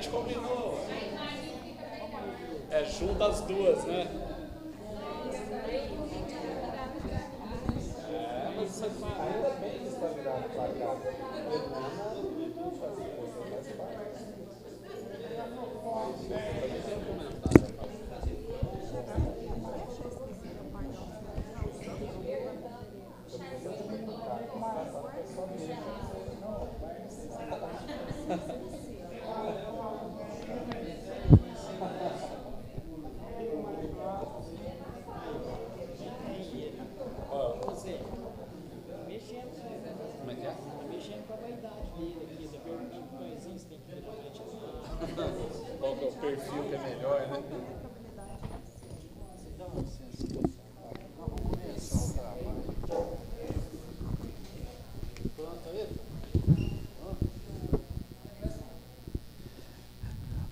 gente combinou. Junta as duas, né? Mas você ainda bem que está virado para cá. Qual que é o perfil que é melhor, né?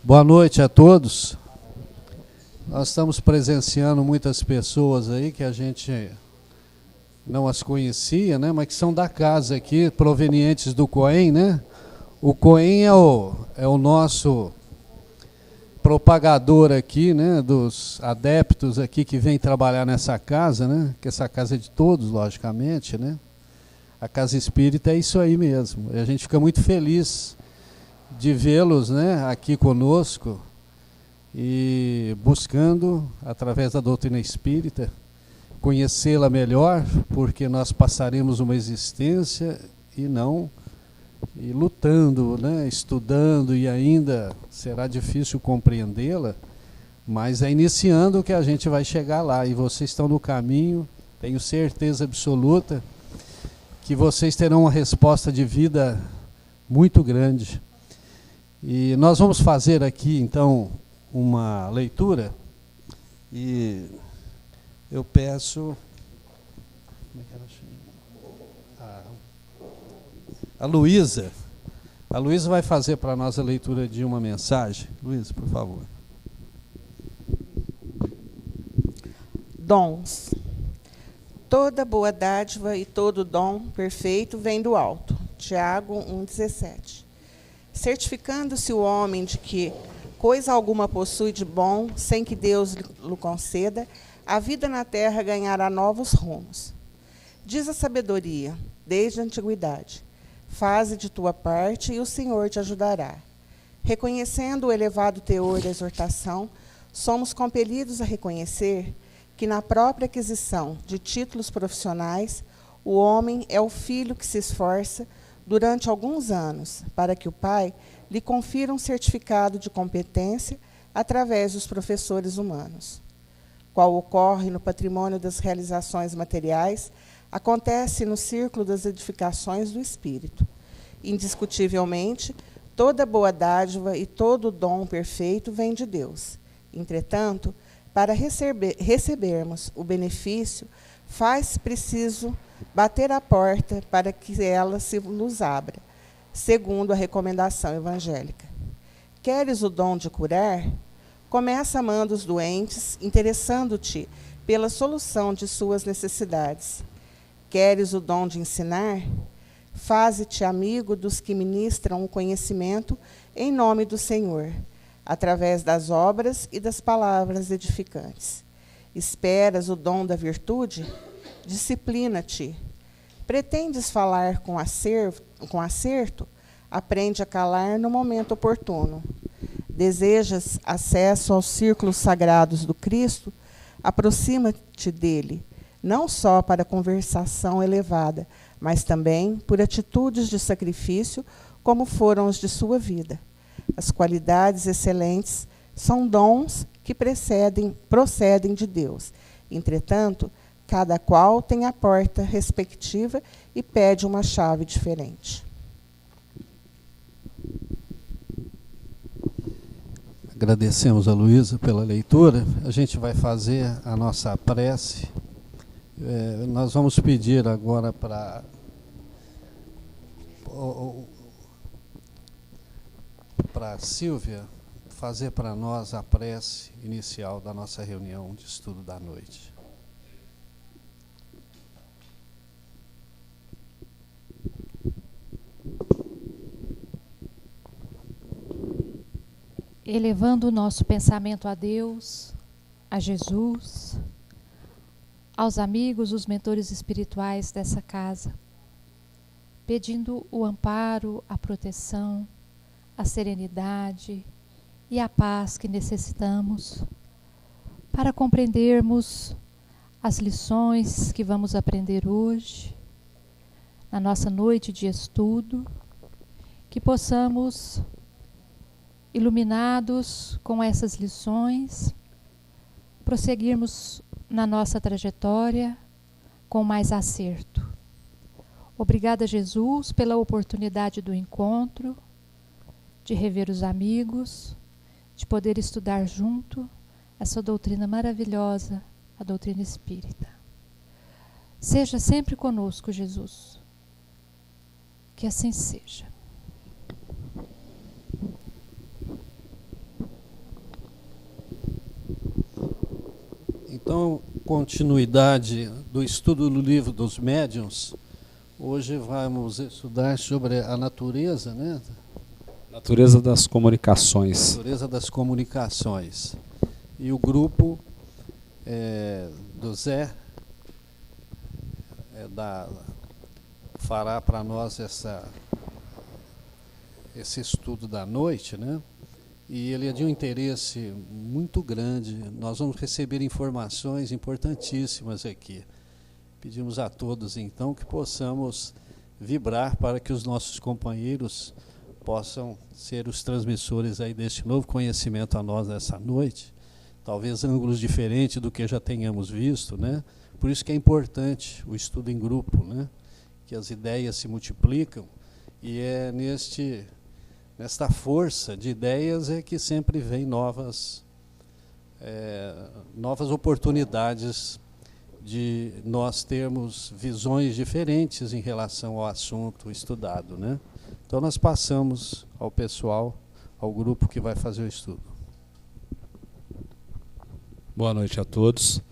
Boa noite a todos. Nós estamos presenciando muitas pessoas aí que a gente não as conhecia, né, mas que são da casa aqui, provenientes do COEM, né? O COEM é o nosso propagador aqui, né, dos adeptos aqui que vêm trabalhar nessa casa, né? Que essa casa é de todos, logicamente, né? A Casa Espírita é isso aí mesmo. E a gente fica muito feliz de vê-los, né, aqui conosco e buscando, através da doutrina espírita, conhecê-la melhor, porque nós passaremos uma existência e lutando, né, estudando, e ainda será difícil compreendê-la, mas é iniciando que a gente vai chegar lá, e vocês estão no caminho, tenho certeza absoluta que vocês terão uma resposta de vida muito grande. E nós vamos fazer aqui, então, uma leitura, e eu peço... Como é que ela chama? A Luísa. A Luísa vai fazer para nós a leitura de uma mensagem. Luísa, por favor. Dons. Toda boa dádiva e todo dom perfeito vem do alto. Tiago 1,17. Certificando-se o homem de que coisa alguma possui de bom, sem que Deus lhe conceda, a vida na terra ganhará novos rumos. Diz a sabedoria, desde a antiguidade: faze de tua parte e o Senhor te ajudará. Reconhecendo o elevado teor da exortação, somos compelidos a reconhecer que na própria aquisição de títulos profissionais, o homem é o filho que se esforça durante alguns anos para que o pai lhe confira um certificado de competência através dos professores humanos. Qual ocorre no patrimônio das realizações materiais, acontece no círculo das edificações do espírito. Indiscutivelmente, toda boa dádiva e todo dom perfeito vem de Deus. Entretanto, para recebermos o benefício, faz preciso bater a porta para que ela se nos abra, segundo a recomendação evangélica. Queres o dom de curar? Começa amando os doentes, interessando-te pela solução de suas necessidades. Queres o dom de ensinar? Faze-te amigo dos que ministram o conhecimento em nome do Senhor, através das obras e das palavras edificantes. Esperas o dom da virtude? Disciplina-te. Pretendes falar com acerto? Aprende a calar no momento oportuno. Desejas acesso aos círculos sagrados do Cristo? Aproxima-te dele, não só para conversação elevada, mas também por atitudes de sacrifício, como foram as de sua vida. As qualidades excelentes são dons que procedem de Deus. Entretanto, cada qual tem a porta respectiva e pede uma chave diferente. Agradecemos a Luísa pela leitura. A gente vai fazer a nossa prece. Nós vamos pedir agora para a Silvia fazer para nós a prece inicial da nossa reunião de estudo da noite. elevando o nosso pensamento a Deus, a Jesus, aos amigos, os mentores espirituais dessa casa, pedindo o amparo, a proteção, a serenidade e a paz que necessitamos para compreendermos as lições que vamos aprender hoje, na nossa noite de estudo, que possamos, iluminados com essas lições, prosseguirmos na nossa trajetória com mais acerto. Obrigada, Jesus, pela oportunidade do encontro, de rever os amigos, de poder estudar junto essa doutrina maravilhosa, a doutrina espírita. Seja sempre conosco, Jesus. Que assim seja. Então, continuidade do estudo do livro dos médiuns. Hoje vamos estudar sobre a natureza, né? Natureza das comunicações. Natureza das comunicações. E o grupo do Zé fará para nós esse estudo da noite, né? E ele é de um interesse muito grande. Nós vamos receber informações importantíssimas aqui. Pedimos a todos, então, que possamos vibrar para que os nossos companheiros possam ser os transmissores aí deste novo conhecimento a nós nessa noite. Talvez ângulos diferentes do que já tenhamos visto, né? Por isso que é importante o estudo em grupo, né? Que as ideias se multiplicam e é nesta força de ideias é que sempre vem novas oportunidades de nós termos visões diferentes em relação ao assunto estudado, né? Então nós passamos ao pessoal, ao grupo que vai fazer o estudo. Boa noite a todos.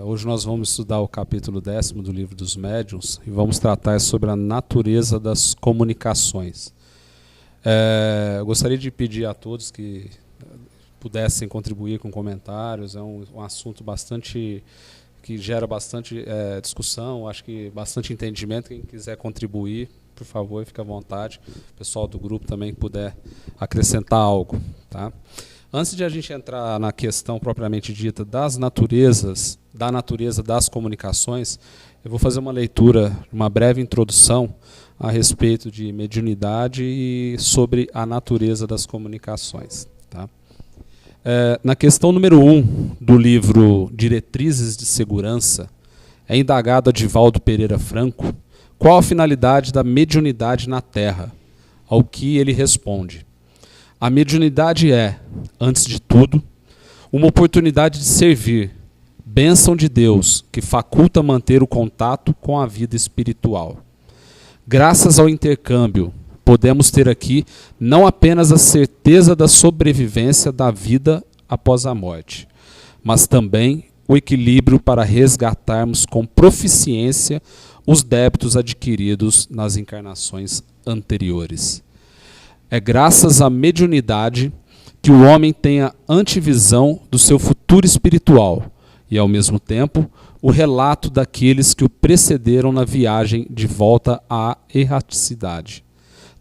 Hoje nós vamos estudar o capítulo 10º do Livro dos Médiuns e vamos tratar sobre a natureza das comunicações. Eu gostaria de pedir a todos que pudessem contribuir com comentários. É um assunto que gera bastante discussão, acho que bastante entendimento. Quem quiser contribuir, por favor, fique à vontade. O pessoal do grupo também puder acrescentar algo, tá? Antes de a gente entrar na questão propriamente dita da natureza das comunicações, eu vou fazer uma leitura, uma breve introdução a respeito de mediunidade e sobre a natureza das comunicações, tá? Na questão número 1 do livro Diretrizes de Segurança, é indagado a Divaldo Pereira Franco qual a finalidade da mediunidade na Terra, ao que ele responde: a mediunidade é, antes de tudo, uma oportunidade de servir, bênção de Deus que faculta manter o contato com a vida espiritual. Graças ao intercâmbio, podemos ter aqui não apenas a certeza da sobrevivência da vida após a morte, mas também o equilíbrio para resgatarmos com proficiência os débitos adquiridos nas encarnações anteriores. É graças à mediunidade que o homem tem a antevisão do seu futuro espiritual e, ao mesmo tempo, o relato daqueles que o precederam na viagem de volta à erraticidade,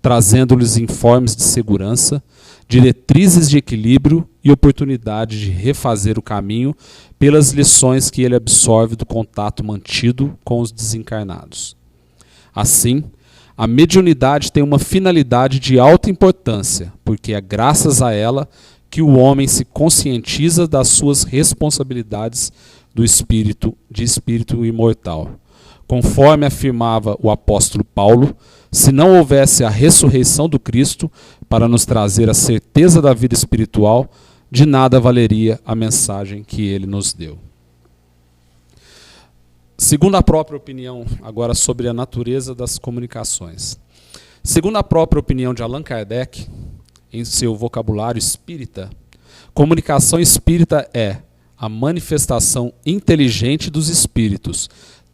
trazendo-lhes informes de segurança, diretrizes de equilíbrio e oportunidade de refazer o caminho pelas lições que ele absorve do contato mantido com os desencarnados. Assim, a mediunidade tem uma finalidade de alta importância, porque é graças a ela que o homem se conscientiza das suas responsabilidades de espírito imortal. Conforme afirmava o apóstolo Paulo, se não houvesse a ressurreição do Cristo para nos trazer a certeza da vida espiritual, de nada valeria a mensagem que ele nos deu. Segundo a própria opinião, agora sobre a natureza das comunicações. Segundo a própria opinião de Allan Kardec, em seu vocabulário espírita, comunicação espírita é a manifestação inteligente dos espíritos,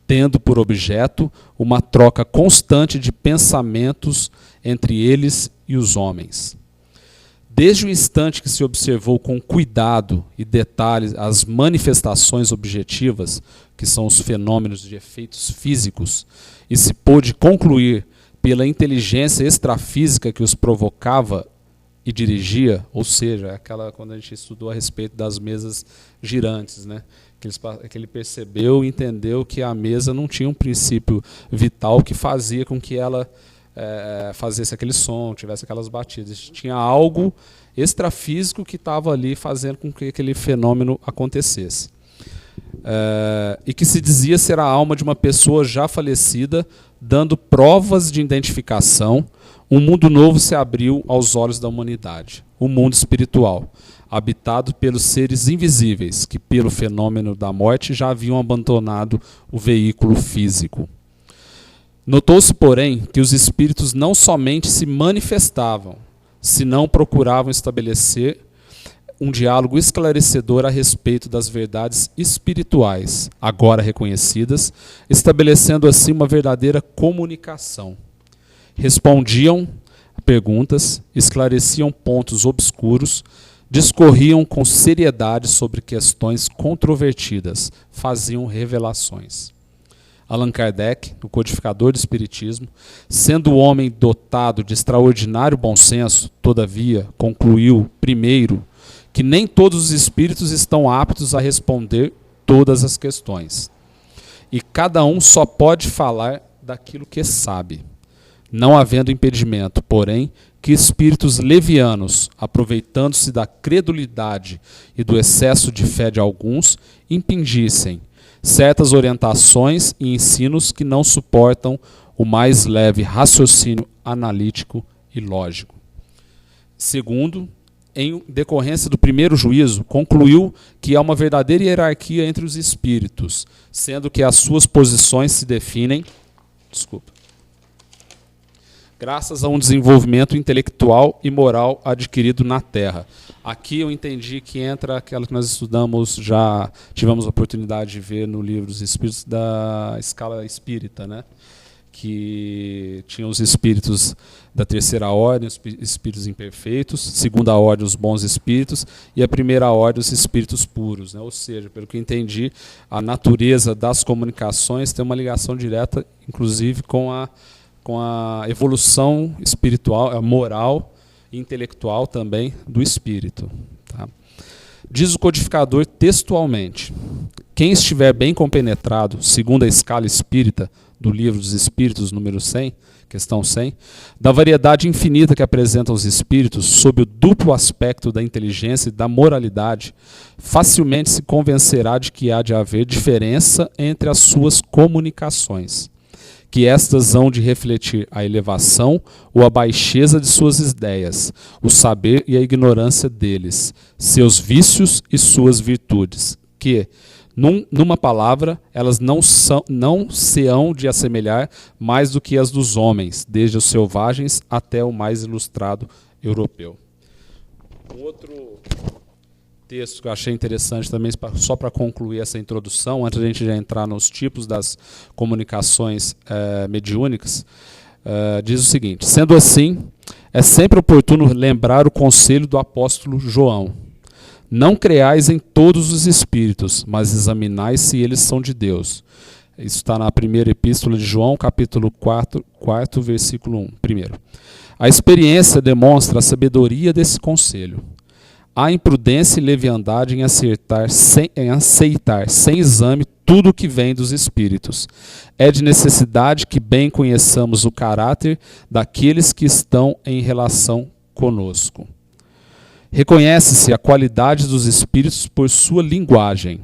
tendo por objeto uma troca constante de pensamentos entre eles e os homens. Desde o instante que se observou com cuidado e detalhes as manifestações objetivas, que são os fenômenos de efeitos físicos, e se pôde concluir pela inteligência extrafísica que os provocava e dirigia, ou seja, aquela quando a gente estudou a respeito das mesas girantes, né? Que ele percebeu e entendeu que a mesa não tinha um princípio vital que fazia com que ela fazesse aquele som, tivesse aquelas batidas. Tinha algo extrafísico que estava ali fazendo com que aquele fenômeno acontecesse. E que se dizia ser a alma de uma pessoa já falecida, dando provas de identificação. Um mundo novo se abriu aos olhos da humanidade, o mundo espiritual, habitado pelos seres invisíveis, que pelo fenômeno da morte já haviam abandonado o veículo físico. Notou-se, porém, que os espíritos não somente se manifestavam, senão procuravam estabelecer um diálogo esclarecedor a respeito das verdades espirituais, agora reconhecidas, estabelecendo assim uma verdadeira comunicação. Respondiam a perguntas, esclareciam pontos obscuros, discorriam com seriedade sobre questões controvertidas, faziam revelações. Allan Kardec, o codificador do Espiritismo, sendo o homem dotado de extraordinário bom senso, todavia, concluiu, primeiro, que nem todos os espíritos estão aptos a responder todas as questões. E cada um só pode falar daquilo que sabe, não havendo impedimento, porém, que espíritos levianos, aproveitando-se da credulidade e do excesso de fé de alguns, impingissem certas orientações e ensinos que não suportam o mais leve raciocínio analítico e lógico. Segundo, em decorrência do primeiro juízo, concluiu que há uma verdadeira hierarquia entre os espíritos, sendo que as suas posições se definem, graças a um desenvolvimento intelectual e moral adquirido na Terra. Aqui eu entendi que entra aquela que nós estudamos, já tivemos a oportunidade de ver no livro dos Espíritos da escala espírita, né? Que tinha os espíritos da terceira ordem, os espíritos imperfeitos, segunda ordem, os bons espíritos, e a primeira ordem, os espíritos puros, né? Ou seja, pelo que eu entendi, a natureza das comunicações tem uma ligação direta, inclusive, com a evolução espiritual, moral e intelectual também do espírito. Tá? Diz o codificador textualmente: quem estiver bem compenetrado, segundo a escala espírita do Livro dos Espíritos, número 100, questão 100, da variedade infinita que apresentam os espíritos sob o duplo aspecto da inteligência e da moralidade, facilmente se convencerá de que há de haver diferença entre as suas comunicações, que estas hão de refletir a elevação ou a baixeza de suas ideias, o saber e a ignorância deles, seus vícios e suas virtudes, que, numa palavra, elas não se hão de assemelhar mais do que as dos homens, desde os selvagens até o mais ilustrado europeu. Um outro texto que eu achei interessante também, só para concluir essa introdução, antes de a gente já entrar nos tipos das comunicações mediúnicas, diz o seguinte: sendo assim, é sempre oportuno lembrar o conselho do apóstolo João: não creais em todos os espíritos, mas examinai se eles são de Deus. Isso está na primeira epístola de João, capítulo 4, versículo 1. Primeiro, a experiência demonstra a sabedoria desse conselho. Há imprudência e leviandade em aceitar sem exame tudo o que vem dos espíritos. É de necessidade que bem conheçamos o caráter daqueles que estão em relação conosco. Reconhece-se a qualidade dos espíritos por sua linguagem.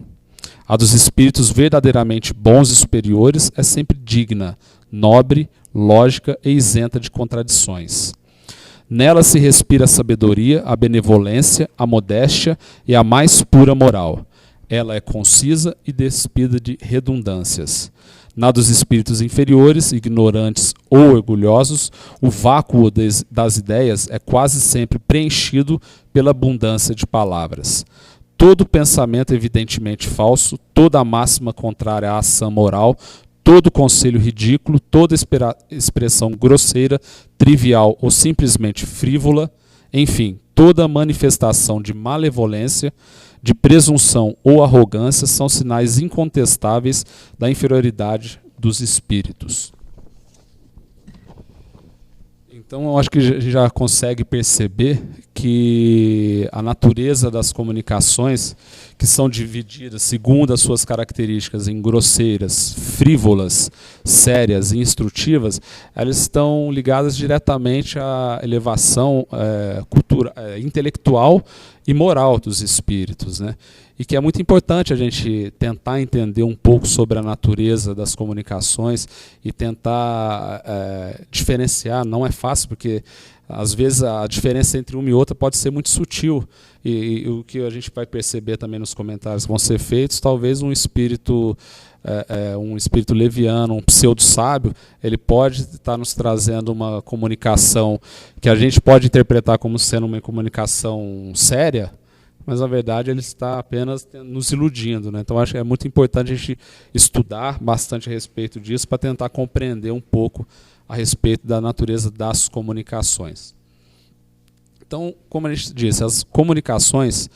A dos espíritos verdadeiramente bons e superiores é sempre digna, nobre, lógica e isenta de contradições. Nela se respira a sabedoria, a benevolência, a modéstia e a mais pura moral. Ela é concisa e despida de redundâncias. Na dos espíritos inferiores, ignorantes ou orgulhosos, o vácuo das ideias é quase sempre preenchido pela abundância de palavras. Todo pensamento evidentemente falso, toda máxima contrária à ação moral, todo conselho ridículo, toda expressão grosseira, trivial ou simplesmente frívola, enfim, toda manifestação de malevolência, de presunção ou arrogância são sinais incontestáveis da inferioridade dos espíritos. Então, eu acho que a gente já consegue perceber que a natureza das comunicações, que são divididas segundo as suas características em grosseiras, frívolas, sérias e instrutivas, elas estão ligadas diretamente à elevação intelectual e moral dos espíritos, né? E que é muito importante a gente tentar entender um pouco sobre a natureza das comunicações e tentar diferenciar. Não é fácil, porque às vezes a diferença entre uma e outra pode ser muito sutil, e o que a gente vai perceber também nos comentários que vão ser feitos, talvez um espírito leviano, um pseudo-sábio, ele pode estar nos trazendo uma comunicação que a gente pode interpretar como sendo uma comunicação séria, mas na verdade ele está apenas nos iludindo, né? Então acho que é muito importante a gente estudar bastante a respeito disso para tentar compreender um pouco a respeito da natureza das comunicações. Então, como a gente disse, as comunicações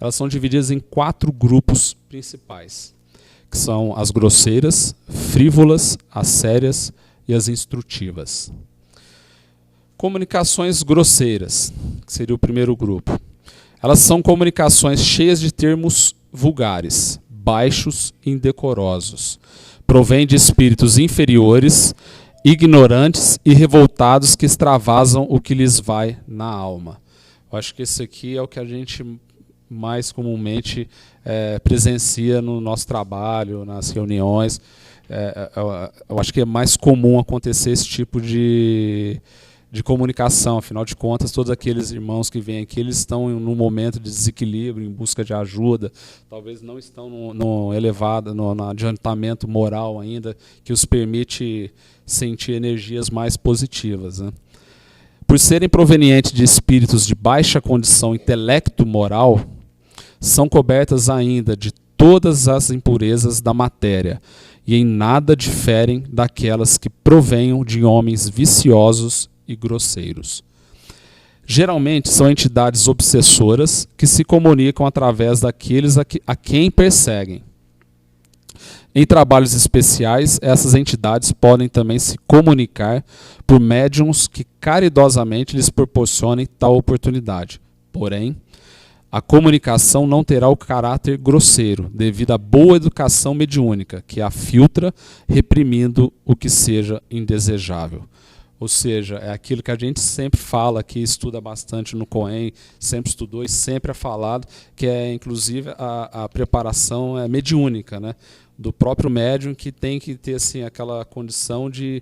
elas são divididas em 4 grupos principais, que são as grosseiras, frívolas, as sérias e as instrutivas. Comunicações grosseiras, que seria o primeiro grupo. Elas são comunicações cheias de termos vulgares, baixos e indecorosos. Provém de espíritos inferiores, ignorantes e revoltados que extravasam o que lhes vai na alma. Eu acho que esse aqui é o que a gente mais comumente presencia no nosso trabalho, nas reuniões. Eu acho que é mais comum acontecer esse tipo de comunicação. Afinal de contas, todos aqueles irmãos que vêm aqui, eles estão num momento de desequilíbrio, em busca de ajuda, talvez não estão no elevado, no adiantamento moral ainda, que os permite sentir energias mais positivas, né? Por serem provenientes de espíritos de baixa condição intelecto-moral, são cobertas ainda de todas as impurezas da matéria, e em nada diferem daquelas que provenham de homens viciosos e grosseiros. Geralmente são entidades obsessoras que se comunicam através daqueles a quem perseguem. Em trabalhos especiais, essas entidades podem também se comunicar por médiuns que caridosamente lhes proporcionem tal oportunidade. Porém, a comunicação não terá o caráter grosseiro, devido à boa educação mediúnica, que a filtra, reprimindo o que seja indesejável. Ou seja, é aquilo que a gente sempre fala aqui, estuda bastante no COEM, sempre estudou e sempre é falado, que é inclusive a preparação mediúnica, né? Do próprio médium, que tem que ter assim, aquela condição de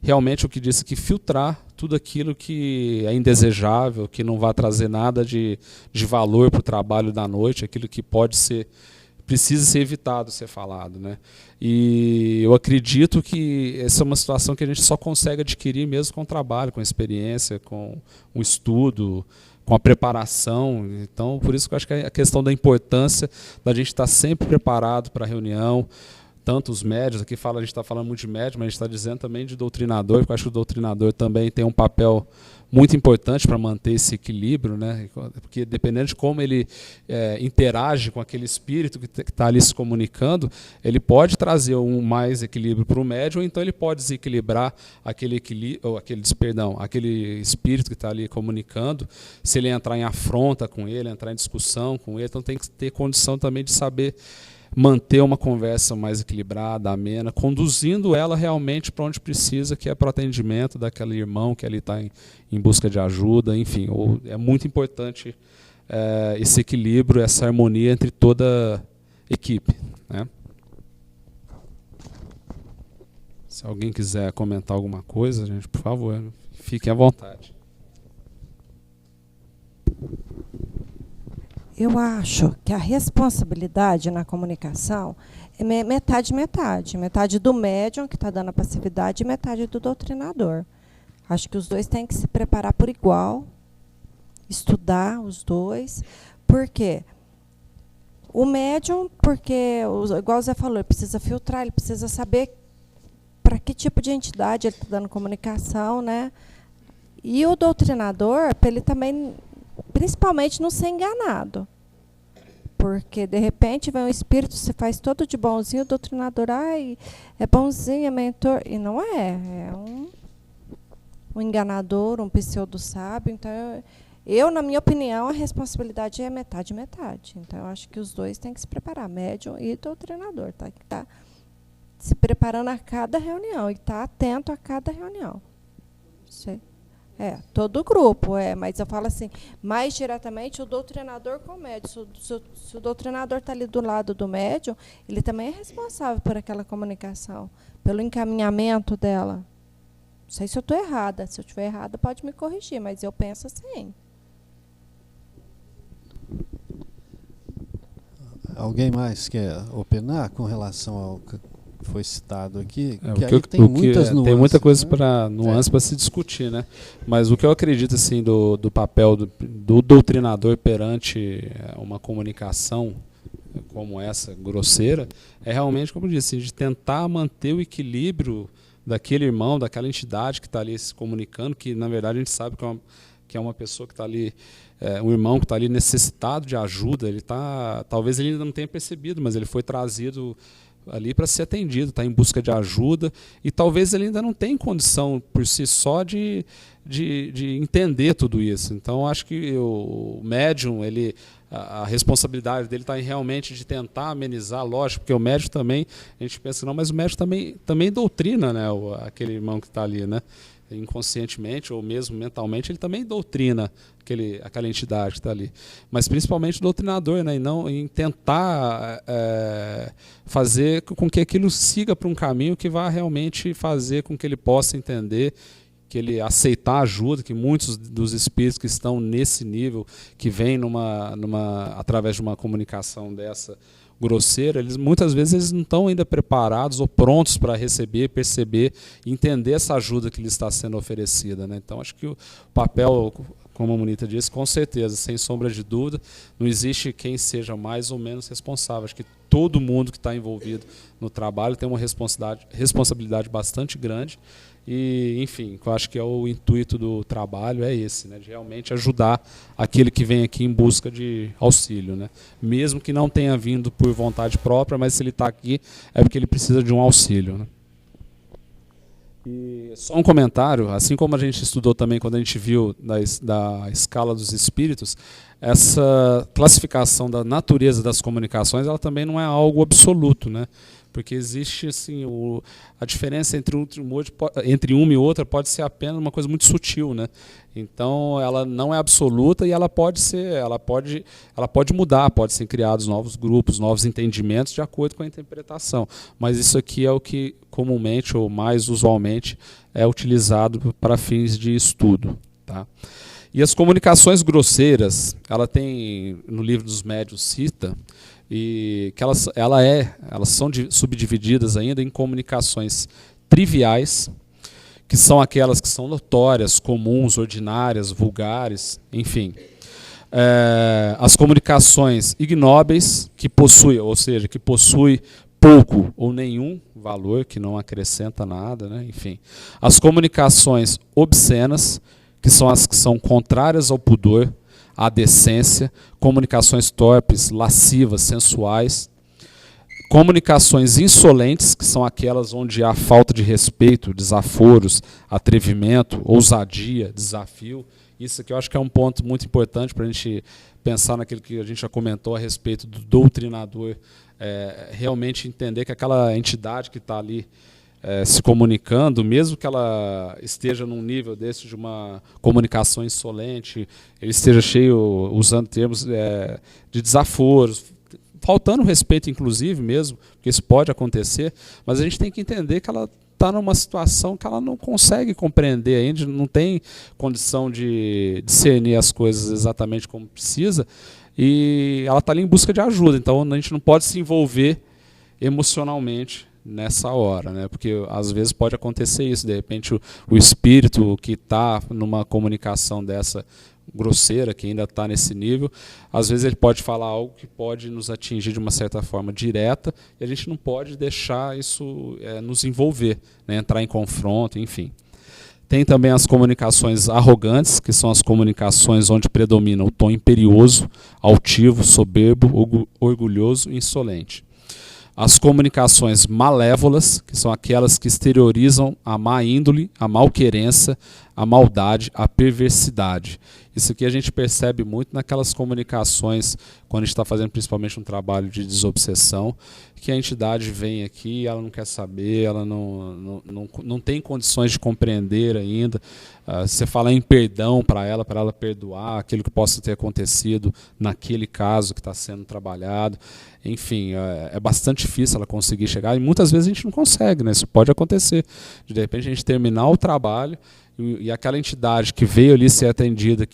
realmente o que disse, que filtrar tudo aquilo que é indesejável, que não vai trazer nada de valor para o trabalho da noite, aquilo que precisa ser evitado ser falado, né? E eu acredito que essa é uma situação que a gente só consegue adquirir mesmo com o trabalho, com a experiência, com o estudo, com a preparação. Então, por isso que eu acho que é a questão da importância da gente estar sempre preparado para a reunião. Tanto os médios, aqui a gente está falando muito de médio, mas a gente está dizendo também de doutrinador, porque eu acho que o doutrinador também tem um papel muito importante para manter esse equilíbrio, né? Porque dependendo de como ele interage com aquele espírito que está ali se comunicando, ele pode trazer mais equilíbrio para o médium, ou então ele pode desequilibrar aquele espírito que está ali comunicando, se ele entrar em afronta com ele, entrar em discussão com ele. Então tem que ter condição também de saber manter uma conversa mais equilibrada, amena, conduzindo ela realmente para onde precisa, que é para o atendimento daquele irmão que ali está em busca de ajuda. Enfim, é muito importante esse equilíbrio, essa harmonia entre toda a equipe, né? Se alguém quiser comentar alguma coisa, gente, por favor, fiquem à vontade. Eu acho que a responsabilidade na comunicação é metade-metade. Metade do médium, que está dando a passividade, e metade do doutrinador. Acho que os dois têm que se preparar por igual, estudar os dois. Por quê? O médium, porque, igual o Zé falou, ele precisa filtrar, ele precisa saber para que tipo de entidade ele está dando comunicação, né? E o doutrinador, para ele também principalmente não ser enganado. Porque, de repente, vem um espírito, você faz todo de bonzinho, o doutrinador, ai, é bonzinho, é mentor. E não é. É um enganador, um pseudo-sábio. Então, na minha opinião, a responsabilidade é metade. Então, eu acho que os dois têm que se preparar, médium e doutrinador. Tá? Que tá se preparando a cada reunião e tá atento a cada reunião. Todo o grupo, mas eu falo assim, mais diretamente o doutrinador com o médium. Se o doutrinador está ali do lado do médium, ele também é responsável por aquela comunicação, pelo encaminhamento dela. Não sei se eu estou errada. Se eu estiver errada, pode me corrigir, mas eu penso assim. Alguém mais quer opinar com relação ao que foi citado aqui? Tem muita coisa para nuance para se discutir, né? Mas o que eu acredito assim do papel do doutrinador perante uma comunicação como essa grosseira é realmente, como eu disse, de tentar manter o equilíbrio daquele irmão, daquela entidade que está ali se comunicando, que na verdade a gente sabe que é uma pessoa que está ali, um irmão que está ali necessitado de ajuda. Talvez ele ainda não tenha percebido, mas ele foi trazido ali para ser atendido, está em busca de ajuda, e talvez ele ainda não tenha condição por si só de entender tudo isso. Então, acho que o médium, a responsabilidade dele está realmente de tentar amenizar, lógico, porque o médium também, a gente pensa, não, mas o médium também doutrina, né, aquele irmão que está ali, né? Inconscientemente ou mesmo mentalmente, ele também doutrina aquela entidade que está ali. Mas principalmente o doutrinador, né? E não em tentar fazer com que aquilo siga para um caminho que vá realmente fazer com que ele possa entender, que ele aceitar ajuda, que muitos dos espíritos que estão nesse nível, que vêm através de uma comunicação dessa grosseira, muitas vezes eles não estão ainda preparados ou prontos para receber, perceber e entender essa ajuda que lhes está sendo oferecida, né? Então, acho que o papel, como a Monita disse, com certeza, sem sombra de dúvida, não existe quem seja mais ou menos responsável. Acho que todo mundo que está envolvido no trabalho tem uma responsabilidade bastante grande. E, enfim, eu acho que o intuito do trabalho é esse, né, de realmente ajudar aquele que vem aqui em busca de auxílio, né, mesmo que não tenha vindo por vontade própria, mas se ele está aqui é porque ele precisa de um auxílio, né. E só um comentário, assim como a gente estudou também quando a gente viu da escala dos espíritos, essa classificação da natureza das comunicações, ela também não é algo absoluto, né? Porque existe assim, a diferença entre uma e outra pode ser apenas uma coisa muito sutil, né? Então ela não é absoluta e ela pode mudar, pode ser criados novos grupos, novos entendimentos de acordo com a interpretação. Mas isso aqui é o que comumente ou mais usualmente é utilizado para fins de estudo, tá? E as comunicações grosseiras, ela tem no livro dos médiuns cita e que elas são subdivididas ainda em comunicações triviais, que são aquelas que são notórias, comuns, ordinárias, vulgares, enfim. As comunicações ignóbeis, que possui pouco ou nenhum valor, que não acrescenta nada, né? Enfim. As comunicações obscenas, que são as que são contrárias ao pudor, à decência, comunicações torpes, lascivas, sensuais, comunicações insolentes, que são aquelas onde há falta de respeito, desaforos, atrevimento, ousadia, desafio. Isso aqui eu acho que é um ponto muito importante para a gente pensar naquilo que a gente já comentou a respeito do doutrinador, realmente entender que aquela entidade que está ali se comunicando, mesmo que ela esteja num nível desse de uma comunicação insolente, ele esteja cheio, usando termos de desaforos, faltando respeito inclusive mesmo, porque isso pode acontecer, mas a gente tem que entender que ela está numa situação que ela não consegue compreender ainda, não tem condição de discernir as coisas exatamente como precisa, e ela está ali em busca de ajuda, então a gente não pode se envolver emocionalmente nessa hora, né? Porque às vezes pode acontecer isso, de repente o espírito que está numa comunicação dessa grosseira, que ainda está nesse nível, às vezes ele pode falar algo que pode nos atingir de uma certa forma direta, e a gente não pode deixar isso nos envolver, né? Entrar em confronto, enfim. Tem também as comunicações arrogantes, que são as comunicações onde predomina o tom imperioso, altivo, soberbo, orgulhoso e insolente. As comunicações malévolas, que são aquelas que exteriorizam a má índole, a malquerença, a maldade, a perversidade. Isso aqui a gente percebe muito naquelas comunicações, quando a gente está fazendo principalmente um trabalho de desobsessão, que a entidade vem aqui, ela não quer saber, ela não tem condições de compreender ainda. Você fala em perdão para ela perdoar aquilo que possa ter acontecido naquele caso que está sendo trabalhado. Enfim, é bastante difícil ela conseguir chegar, e muitas vezes a gente não consegue, né? Isso pode acontecer. De repente a gente terminar o trabalho e aquela entidade que veio ali ser atendida,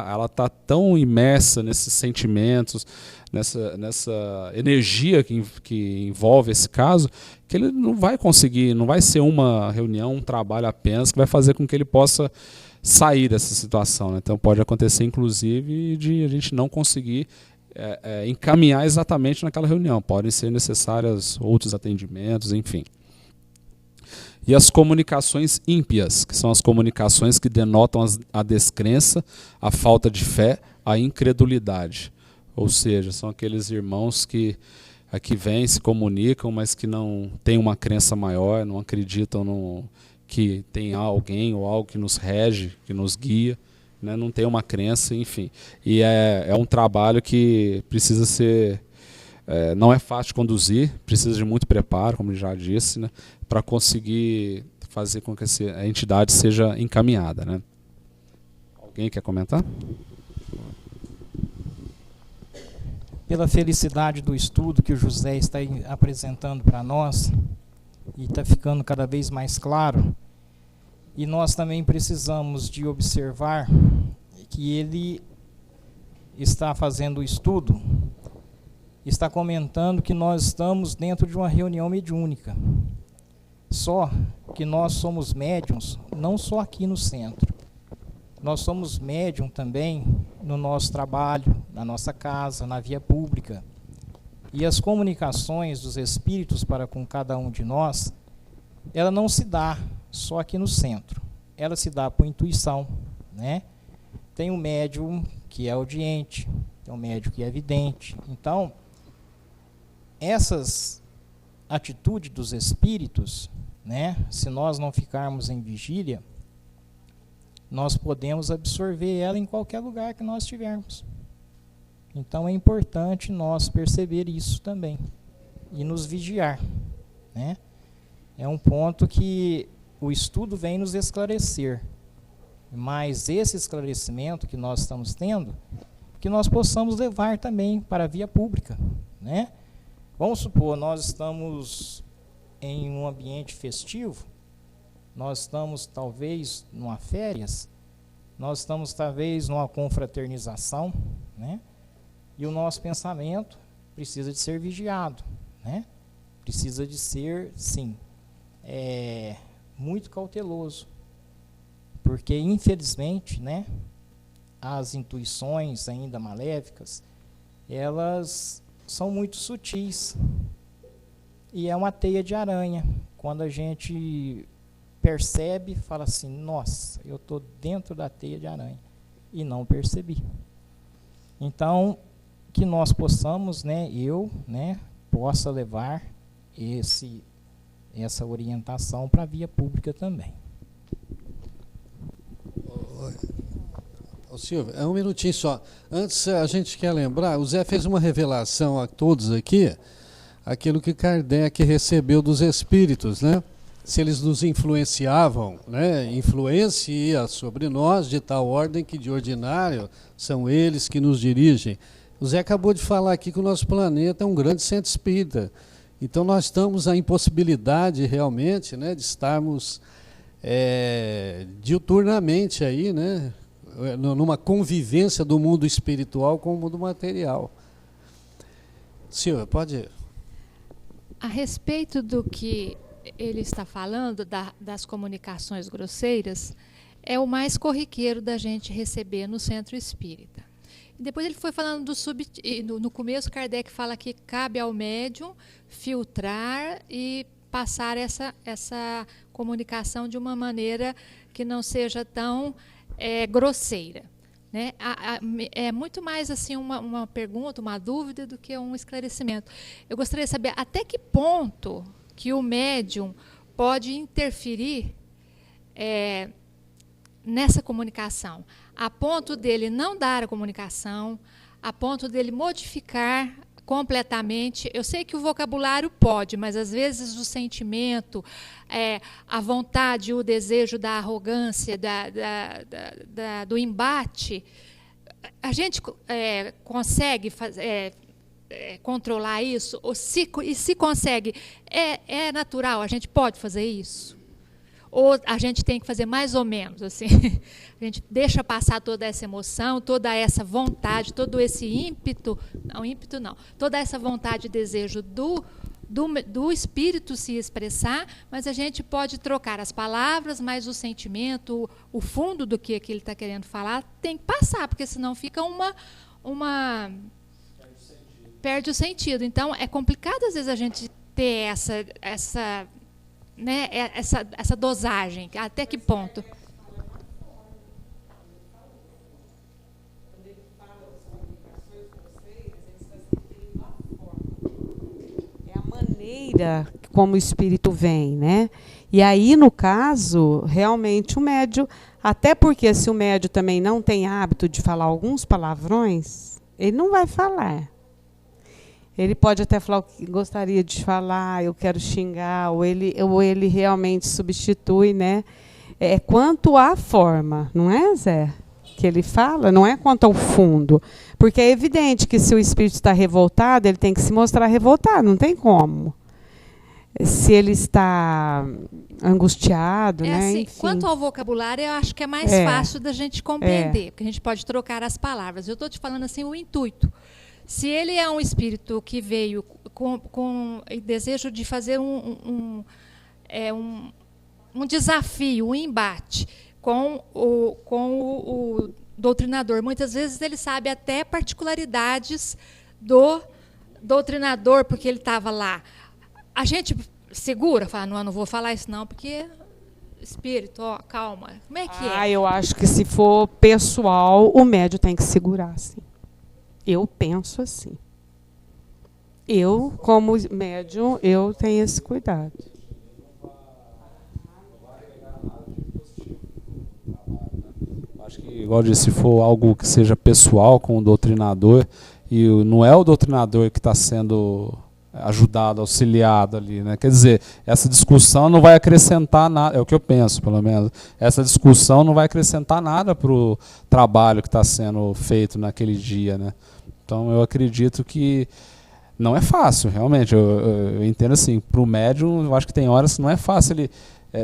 ela está tão imersa nesses sentimentos, nessa energia que envolve esse caso, que ele não vai conseguir, não vai ser uma reunião, um trabalho apenas que vai fazer com que ele possa sair dessa situação, né? Então pode acontecer, inclusive, de a gente não conseguir encaminhar exatamente naquela reunião. Podem ser necessários outros atendimentos, enfim. E as comunicações ímpias, que são as comunicações que denotam a descrença, a falta de fé, a incredulidade. Ou seja, são aqueles irmãos que aqui vêm, se comunicam, mas que não têm uma crença maior, não acreditam que tem alguém ou algo que nos rege, que nos guia, né? Não tem uma crença, enfim. E é um trabalho que precisa ser... não é fácil de conduzir, precisa de muito preparo, como já disse, né, para conseguir fazer com que a entidade seja encaminhada, né? Alguém quer comentar? Pela felicidade do estudo que o José está apresentando para nós, e está ficando cada vez mais claro, e nós também precisamos de observar que ele está fazendo o estudo, está comentando que nós estamos dentro de uma reunião mediúnica. Só que nós somos médiuns, não só aqui no centro. Nós somos médium também no nosso trabalho, na nossa casa, na via pública. E as comunicações dos espíritos para com cada um de nós, ela não se dá só aqui no centro. Ela se dá por intuição, né? Tem um médium que é audiente, tem um médium que é vidente. Então, essas atitudes dos espíritos, né, se nós não ficarmos em vigília, nós podemos absorver ela em qualquer lugar que nós estivermos. Então é importante nós perceber isso também e nos vigiar, né? É um ponto que o estudo vem nos esclarecer, mas esse esclarecimento que nós estamos tendo, que nós possamos levar também para a via pública, né? Vamos supor, nós estamos em um ambiente festivo, nós estamos talvez numa férias, nós estamos talvez numa confraternização, né? E o nosso pensamento precisa de ser vigiado, né? Precisa de ser, sim, muito cauteloso, porque infelizmente, né, as intuições ainda maléficas, elas são muito sutis, e é uma teia de aranha. Quando a gente percebe, fala assim, nossa, eu estou dentro da teia de aranha, e não percebi. Então, que nós possamos, né, possa levar essa orientação para a via pública também. Ô Silvio, um minutinho só. Antes, a gente quer lembrar, o Zé fez uma revelação a todos aqui, aquilo que Kardec recebeu dos espíritos, né? Se eles nos influenciavam, né? Influencia sobre nós de tal ordem que de ordinário são eles que nos dirigem. O Zé acabou de falar aqui que o nosso planeta é um grande centro espírita. Então nós estamos à impossibilidade realmente, né, de estarmos diuturnamente aí, né, numa convivência do mundo espiritual com o mundo material. Silvia, pode ir. A respeito do que ele está falando, das comunicações grosseiras, é o mais corriqueiro da gente receber no centro espírita. E depois ele foi falando no começo, Kardec fala que cabe ao médium filtrar e passar essa comunicação de uma maneira que não seja tão grosseira. Né? É muito mais assim uma pergunta, uma dúvida, do que um esclarecimento. Eu gostaria de saber até que ponto que o médium pode interferir nessa comunicação, a ponto dele não dar a comunicação, a ponto dele modificar completamente. Eu sei que o vocabulário pode, mas às vezes o sentimento, a vontade, o desejo da arrogância, do embate, a gente consegue controlar isso? E se consegue, é natural, a gente pode fazer isso? Ou a gente tem que fazer mais ou menos assim? A gente deixa passar toda essa emoção, toda essa vontade, todo esse ímpeto, não, toda essa vontade e desejo do espírito se expressar, mas a gente pode trocar as palavras, mas o sentimento, o fundo do que ele está querendo falar, tem que passar, porque senão fica perde o sentido. Então, é complicado às vezes a gente ter essa dosagem, até que ponto? É a maneira como o espírito vem, né? E aí, no caso, realmente o médium, até porque se o médium também não tem hábito de falar alguns palavrões, ele não vai falar. Ele pode até falar o que gostaria de falar, eu quero xingar, ou ele realmente substitui, né? Quanto à forma, não é, Zé? Que ele fala, não é quanto ao fundo. Porque é evidente que se o espírito está revoltado, ele tem que se mostrar revoltado, não tem como. Se ele está angustiado, né? Assim, enfim. quanto ao vocabulário, eu acho que é mais fácil da gente compreender, porque a gente pode trocar as palavras. Eu estou te falando assim o intuito. Se ele é um espírito que veio com desejo de fazer um desafio, um embate com o doutrinador, muitas vezes ele sabe até particularidades do doutrinador, porque ele estava lá. A gente segura, fala, não vou falar isso não, porque espírito, calma. Como é que é? Eu acho que se for pessoal, o médium tem que segurar, sim. Eu penso assim. Eu, como médium, eu tenho esse cuidado. Acho que, igual eu disse, se for algo que seja pessoal com o doutrinador, e não é o doutrinador que está sendo ajudado, auxiliado ali, né? Quer dizer, essa discussão não vai acrescentar nada, é o que eu penso, pelo menos. Essa discussão não vai acrescentar nada para o trabalho que está sendo feito naquele dia, né? Então, eu acredito que não é fácil, realmente. Eu entendo assim, para o médium, eu acho que tem horas que não é fácil ele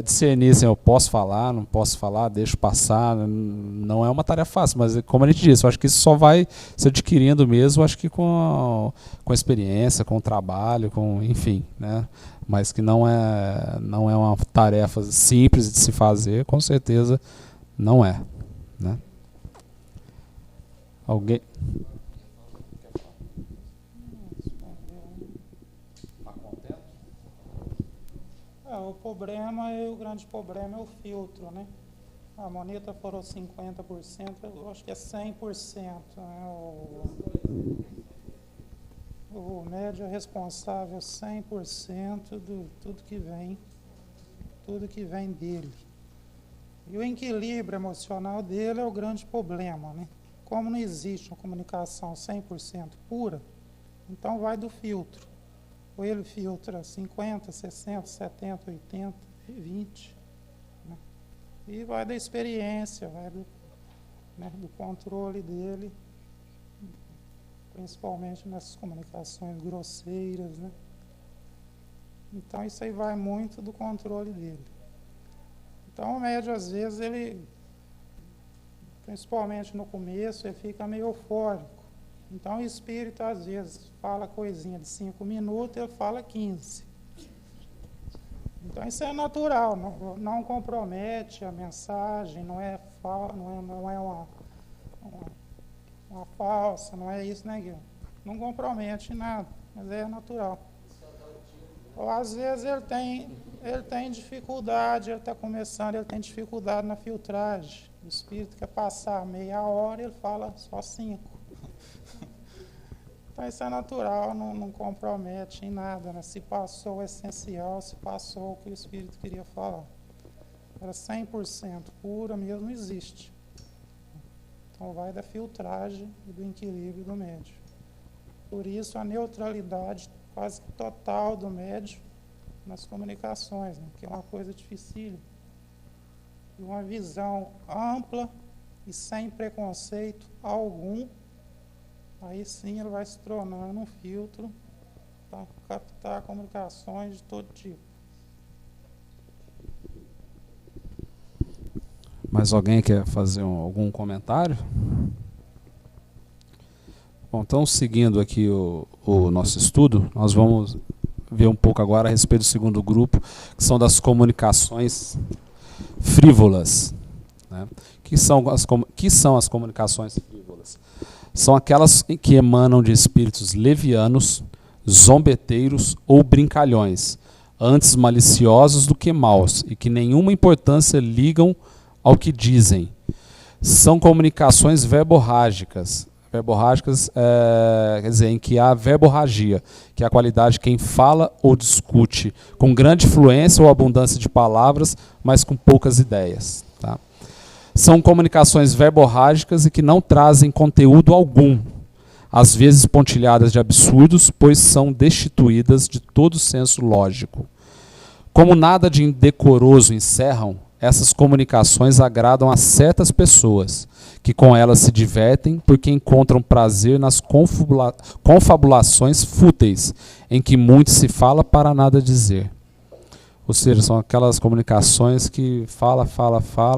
discernir assim, eu posso falar, não posso falar, deixo passar. Não é uma tarefa fácil, mas como a gente disse, eu acho que isso só vai se adquirindo mesmo, acho que com a experiência, com o trabalho, enfim, né? Mas que não é uma tarefa simples de se fazer, com certeza não é, né? Alguém? O grande problema é o filtro, né? A moneta foram 50%, eu acho que é 100%. Né? O médium é responsável 100% de tudo que vem dele. E o equilíbrio emocional dele é o grande problema, né? Como não existe uma comunicação 100% pura, então vai do filtro. Ou ele filtra 50, 60, 70, 80, 20. Né? E vai da experiência, vai do controle dele, principalmente nessas comunicações grosseiras. Né? Então, isso aí vai muito do controle dele. Então, o médium, às vezes, ele, principalmente no começo, ele fica meio eufórico. Então, o espírito, às vezes, fala coisinha de 5 minutos, ele fala 15. Então, isso é natural, não compromete a mensagem, não é uma falsa, não é isso, né, Guilherme? Não compromete nada, mas é natural. Ou, às vezes, ele tem Ele tem dificuldade, ele está começando, ele tem dificuldade na filtragem. O espírito quer passar meia hora, ele fala só 5. Então isso é natural, não compromete em nada, né? Se passou o essencial, se passou o que o espírito queria falar. Era 100% pura mesmo, não existe. Então vai da filtragem e do equilíbrio do médium. Por isso a neutralidade quase que total do médium nas comunicações, né? Que é uma coisa dificílima. E uma visão ampla e sem preconceito algum, aí sim ele vai se tornando um filtro para captar comunicações de todo tipo. Mais alguém quer fazer algum comentário? Bom, então, seguindo aqui o nosso estudo, nós vamos ver um pouco agora a respeito do segundo grupo, que são das comunicações frívolas. Né? Que são as comunicações frívolas? São aquelas que emanam de espíritos levianos, zombeteiros ou brincalhões, antes maliciosos do que maus, e que nenhuma importância ligam ao que dizem. São comunicações verborrágicas. Verborrágicas quer dizer, em que há verborragia, que é a qualidade de quem fala ou discute com grande fluência ou abundância de palavras, mas com poucas ideias. Tá? São comunicações verborrágicas e que não trazem conteúdo algum, às vezes pontilhadas de absurdos, pois são destituídas de todo senso lógico. Como nada de indecoroso encerram, essas comunicações agradam a certas pessoas, que com elas se divertem porque encontram prazer nas confabulações fúteis, em que muito se fala para nada dizer. Ou seja, são aquelas comunicações que fala,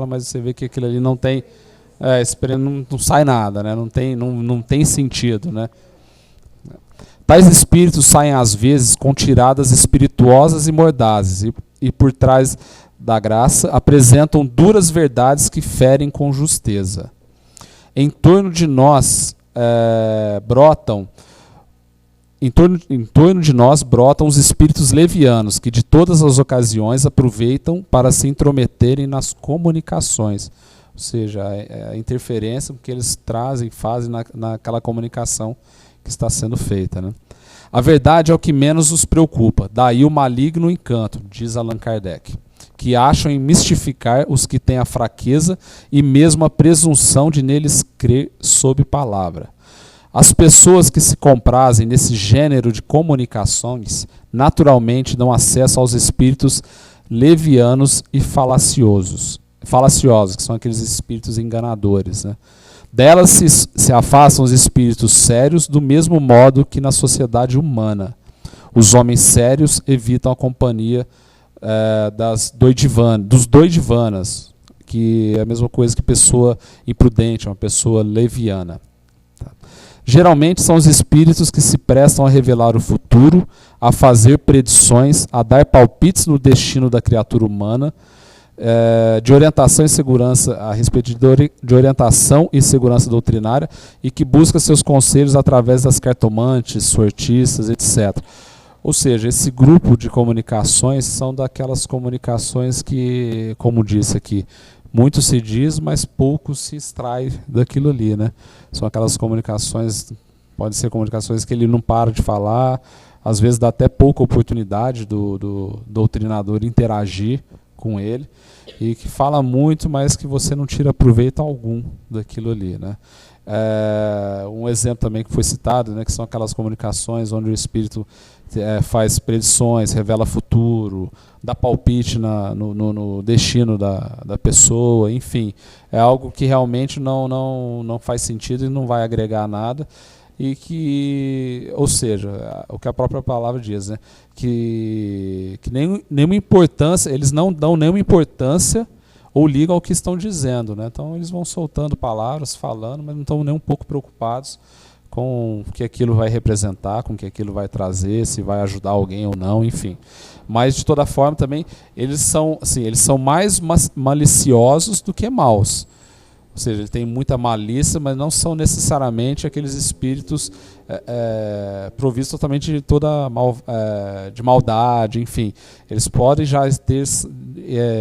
mas você vê que aquilo ali não tem, não sai nada, né? não tem sentido. Né? Tais espíritos saem às vezes com tiradas espirituosas e mordazes, e por trás da graça apresentam duras verdades que ferem com justeza. Em torno de nós brotam os espíritos levianos, que de todas as ocasiões aproveitam para se intrometerem nas comunicações. Ou seja, a interferência que eles trazem, fazem naquela comunicação que está sendo feita. Né? A verdade é o que menos os preocupa, daí o maligno encanto, diz Allan Kardec, que acham em mistificar os que têm a fraqueza e mesmo a presunção de neles crer sob palavra. As pessoas que se comprazem nesse gênero de comunicações naturalmente dão acesso aos espíritos levianos e falaciosos, que são aqueles espíritos enganadores. Né? Delas se afastam os espíritos sérios do mesmo modo que na sociedade humana. Os homens sérios evitam a companhia dos doidivanas, que é a mesma coisa que pessoa imprudente, uma pessoa leviana. Tá? Geralmente são os espíritos que se prestam a revelar o futuro, a fazer predições, a dar palpites no destino da criatura humana, de orientação e segurança, a respeito de orientação e segurança doutrinária, e que busca seus conselhos através das cartomantes, sortistas, etc. Ou seja, esse grupo de comunicações são daquelas comunicações que, como disse aqui, muito se diz, mas pouco se extrai daquilo ali. Né? São aquelas comunicações, podem ser comunicações que ele não para de falar, às vezes dá até pouca oportunidade do doutrinador interagir com ele, e que fala muito, mas que você não tira proveito algum daquilo ali. Né? Um exemplo também que foi citado, né, que são aquelas comunicações onde o espírito faz predições, revela futuro, dá palpite no destino da pessoa, enfim, é algo que realmente não faz sentido e não vai agregar nada, e que, ou seja, o que a própria palavra diz, né, que nenhuma importância, eles não dão nenhuma importância ou ligam ao que estão dizendo. Né? Então eles vão soltando palavras, falando, mas não estão nem um pouco preocupados com o que aquilo vai representar, com o que aquilo vai trazer, se vai ajudar alguém ou não, enfim. Mas, de toda forma, também, eles são mais maliciosos do que maus. Ou seja, ele tem muita malícia, mas não são necessariamente aqueles espíritos provistos totalmente de toda de maldade, enfim. Eles podem já ter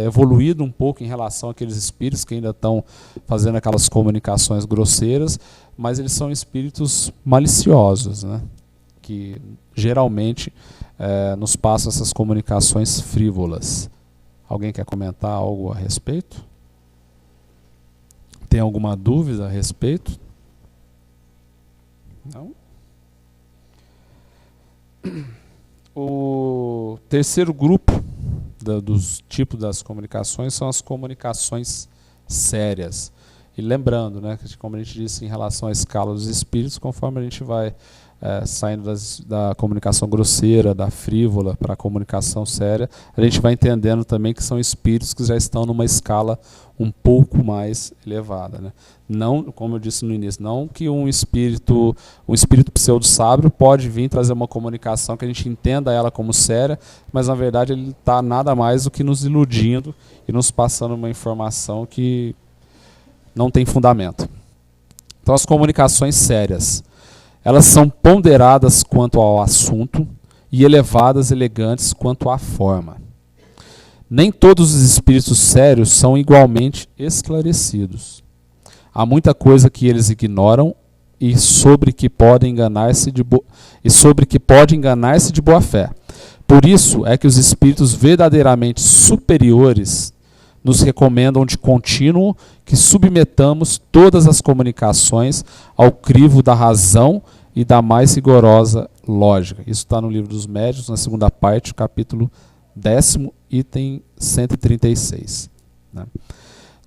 evoluído um pouco em relação àqueles espíritos que ainda estão fazendo aquelas comunicações grosseiras, mas eles são espíritos maliciosos, né? Que geralmente nos passam essas comunicações frívolas. Alguém quer comentar algo a respeito? Tem alguma dúvida a respeito? Não? O terceiro grupo dos tipos das comunicações são as comunicações sérias. E lembrando, né, que como a gente disse em relação à escala dos espíritos, conforme a gente vai saindo da comunicação grosseira, da frívola, para a comunicação séria, a gente vai entendendo também que são espíritos que já estão numa escala um pouco mais elevada, né? Não, como eu disse no início, não que um espírito pseudo-sábio pode vir trazer uma comunicação que a gente entenda ela como séria, mas na verdade ele está nada mais do que nos iludindo e nos passando uma informação que não tem fundamento. Então, as comunicações sérias, elas são ponderadas quanto ao assunto e elevadas, elegantes quanto à forma. Nem todos os espíritos sérios são igualmente esclarecidos. Há muita coisa que eles ignoram e sobre que podem enganar-se de boa fé. Por isso é que os espíritos verdadeiramente superiores nos recomendam de contínuo que submetamos todas as comunicações ao crivo da razão e da mais rigorosa lógica. Isso está no Livro dos Médiuns, na segunda parte, capítulo 10º, item 136. Né?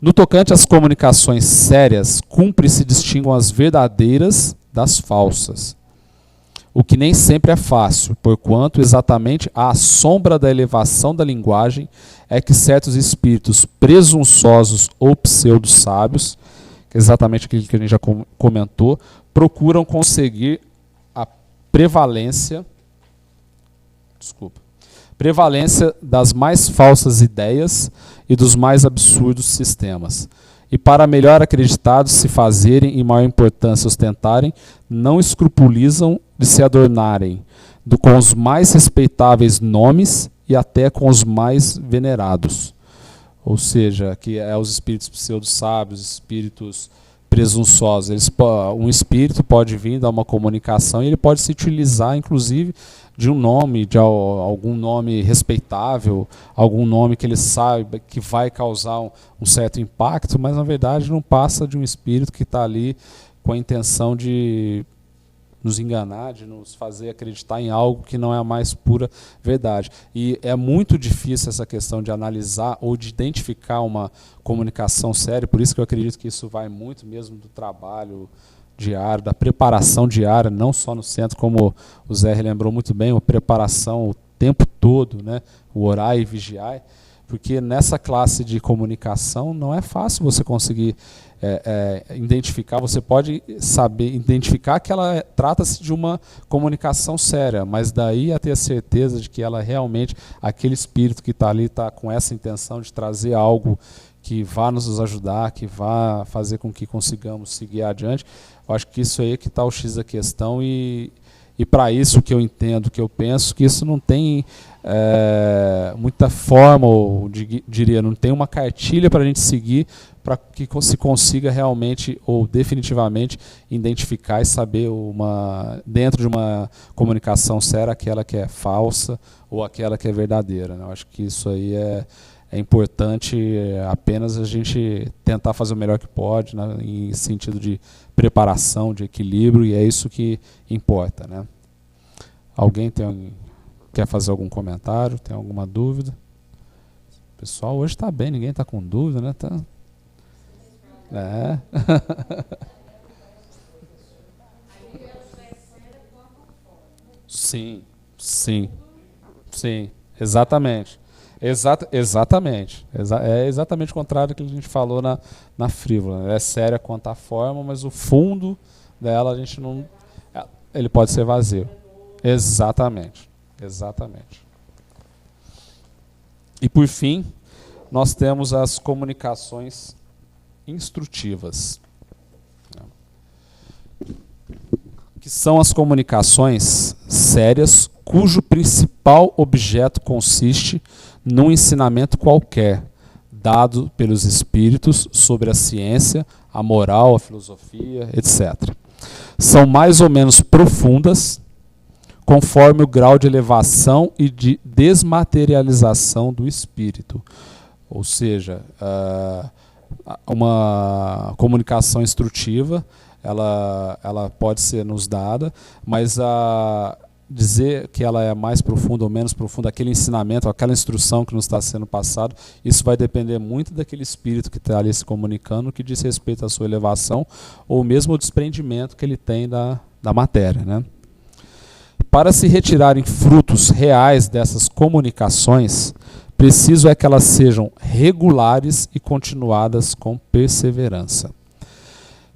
No tocante às comunicações sérias, cumpre se distinguam as verdadeiras das falsas, o que nem sempre é fácil, porquanto exatamente à sombra da elevação da linguagem é que certos espíritos presunçosos ou pseudo-sábios, que é exatamente aquilo que a gente já comentou, procuram conseguir a prevalência das mais falsas ideias e dos mais absurdos sistemas. E para melhor acreditados se fazerem e maior importância ostentarem, não escrupulizam de se adornarem com os mais respeitáveis nomes e até com os mais venerados. Ou seja, que é os espíritos pseudo-sábios, espíritos presunçosos. Um espírito pode vir dar uma comunicação e ele pode se utilizar, inclusive, de um nome, de algum nome respeitável, algum nome que ele saiba que vai causar um certo impacto, mas na verdade não passa de um espírito que está ali com a intenção de nos enganar, de nos fazer acreditar em algo que não é a mais pura verdade. E é muito difícil essa questão de analisar ou de identificar uma comunicação séria, por isso que eu acredito que isso vai muito mesmo do trabalho diário, da preparação diária, não só no centro, como o Zé lembrou muito bem, a preparação o tempo todo, né? O orar e vigiar, porque nessa classe de comunicação não é fácil você conseguir identificar, você pode saber identificar que ela trata-se de uma comunicação séria, mas daí a ter a certeza de que ela realmente, aquele espírito que está ali está com essa intenção de trazer algo que vá nos ajudar, que vá fazer com que consigamos seguir adiante. Eu acho que isso aí é que está o X da questão e para isso que eu entendo, que eu penso, que isso não tem muita forma, ou diria, não tem uma cartilha para a gente seguir para que se consiga realmente ou definitivamente identificar e saber dentro de uma comunicação séria aquela que é falsa ou aquela que é verdadeira, né? Eu acho que isso aí é importante apenas a gente tentar fazer o melhor que pode, né, em sentido de preparação, de equilíbrio, e é isso que importa, né? Alguém quer fazer algum comentário? Tem alguma dúvida? O pessoal hoje está bem, ninguém está com dúvida, né? Sim, exatamente. Exatamente. É exatamente o contrário do que a gente falou na frívola. Ela é séria quanto à forma, mas o fundo dela a gente não. Ele pode ser vazio. Exatamente. E por fim, nós temos as comunicações instrutivas. Que são as comunicações sérias, cujo principal objeto consiste num ensinamento qualquer, dado pelos espíritos sobre a ciência, a moral, a filosofia, etc. São mais ou menos profundas, conforme o grau de elevação e de desmaterialização do espírito. Ou seja, uma comunicação instrutiva, ela pode ser nos dada, mas dizer que ela é mais profunda ou menos profunda, aquele ensinamento, aquela instrução que nos está sendo passado, isso vai depender muito daquele espírito que está ali se comunicando, que diz respeito à sua elevação, ou mesmo o desprendimento que ele tem da matéria, né? Para se retirarem frutos reais dessas comunicações, preciso é que elas sejam regulares e continuadas com perseverança.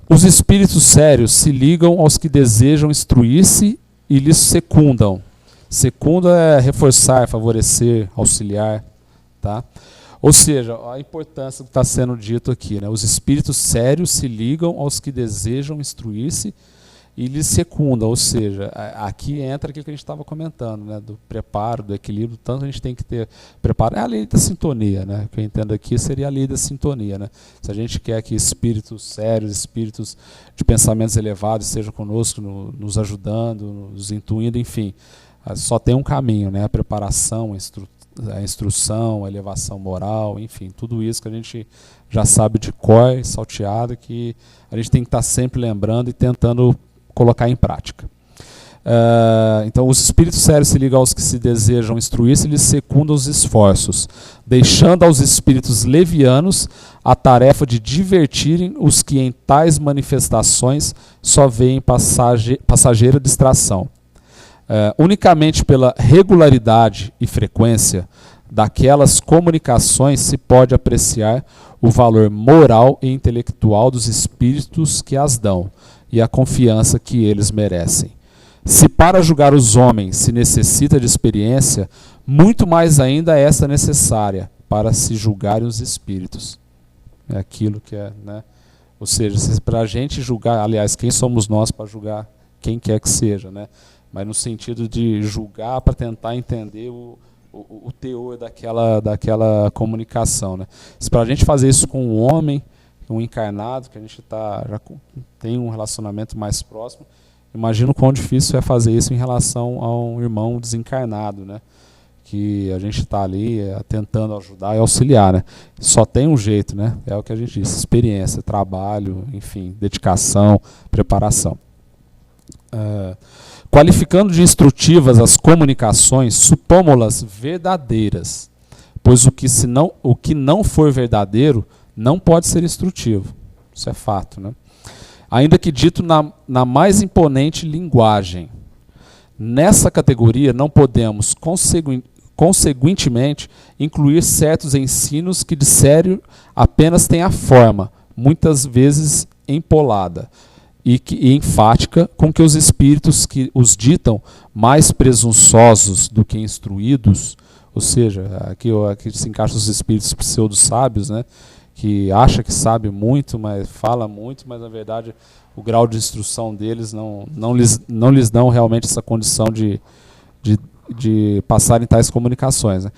Os espíritos sérios se ligam aos que desejam instruir-se e lhes secundam. Secunda é reforçar, favorecer, auxiliar. Tá? Ou seja, a importância que está sendo dito aqui, né? Os espíritos sérios se ligam aos que desejam instruir-se e lhes secundam. Ou seja, aqui entra aquilo que a gente estava comentando, né? Do preparo, do equilíbrio. Tanto a gente tem que ter preparo. É a lei da sintonia, né? O que eu entendo aqui seria a lei da sintonia, né? Se a gente quer que espíritos sérios, espíritos de pensamentos elevados estejam conosco, nos ajudando, nos intuindo, enfim, só tem um caminho, né? A preparação, a instrução, a elevação moral, enfim, tudo isso que a gente já sabe de cor, salteado, que a gente tem que estar sempre lembrando e tentando colocar em prática. Então, os espíritos sérios se ligam aos que se desejam instruir-se e lhes secundam os esforços, deixando aos espíritos levianos a tarefa de divertirem os que em tais manifestações só veem passageira distração. Unicamente pela regularidade e frequência daquelas comunicações se pode apreciar o valor moral e intelectual dos espíritos que as dão e a confiança que eles merecem. Se para julgar os homens se necessita de experiência, muito mais ainda é esta necessária para se julgarem os espíritos. É aquilo que é, né? Ou seja, para a gente julgar, aliás, quem somos nós para julgar quem quer que seja, né? Mas no sentido de julgar para tentar entender o teor daquela comunicação, né? Se para a gente fazer isso com um homem, um encarnado, que a gente já tem um relacionamento mais próximo, imagino quão difícil é fazer isso em relação a um irmão desencarnado, né? Que a gente está ali tentando ajudar e auxiliar, né? Só tem um jeito, né? É o que a gente disse, experiência, trabalho, enfim, dedicação, preparação. Qualificando de instrutivas as comunicações, supomos-las verdadeiras, pois o que não for verdadeiro não pode ser instrutivo. Isso é fato, né? Ainda que dito na mais imponente linguagem. Nessa categoria não podemos, conseguintemente, incluir certos ensinos que de sério apenas têm a forma, muitas vezes empolada e enfática, com que os espíritos que os ditam, mais presunçosos do que instruídos, ou seja, aqui se encaixam os espíritos pseudo-sábios, né? Que acha que sabe muito, mas fala muito, mas na verdade o grau de instrução deles não lhes dão realmente essa condição de passarem tais comunicações, né?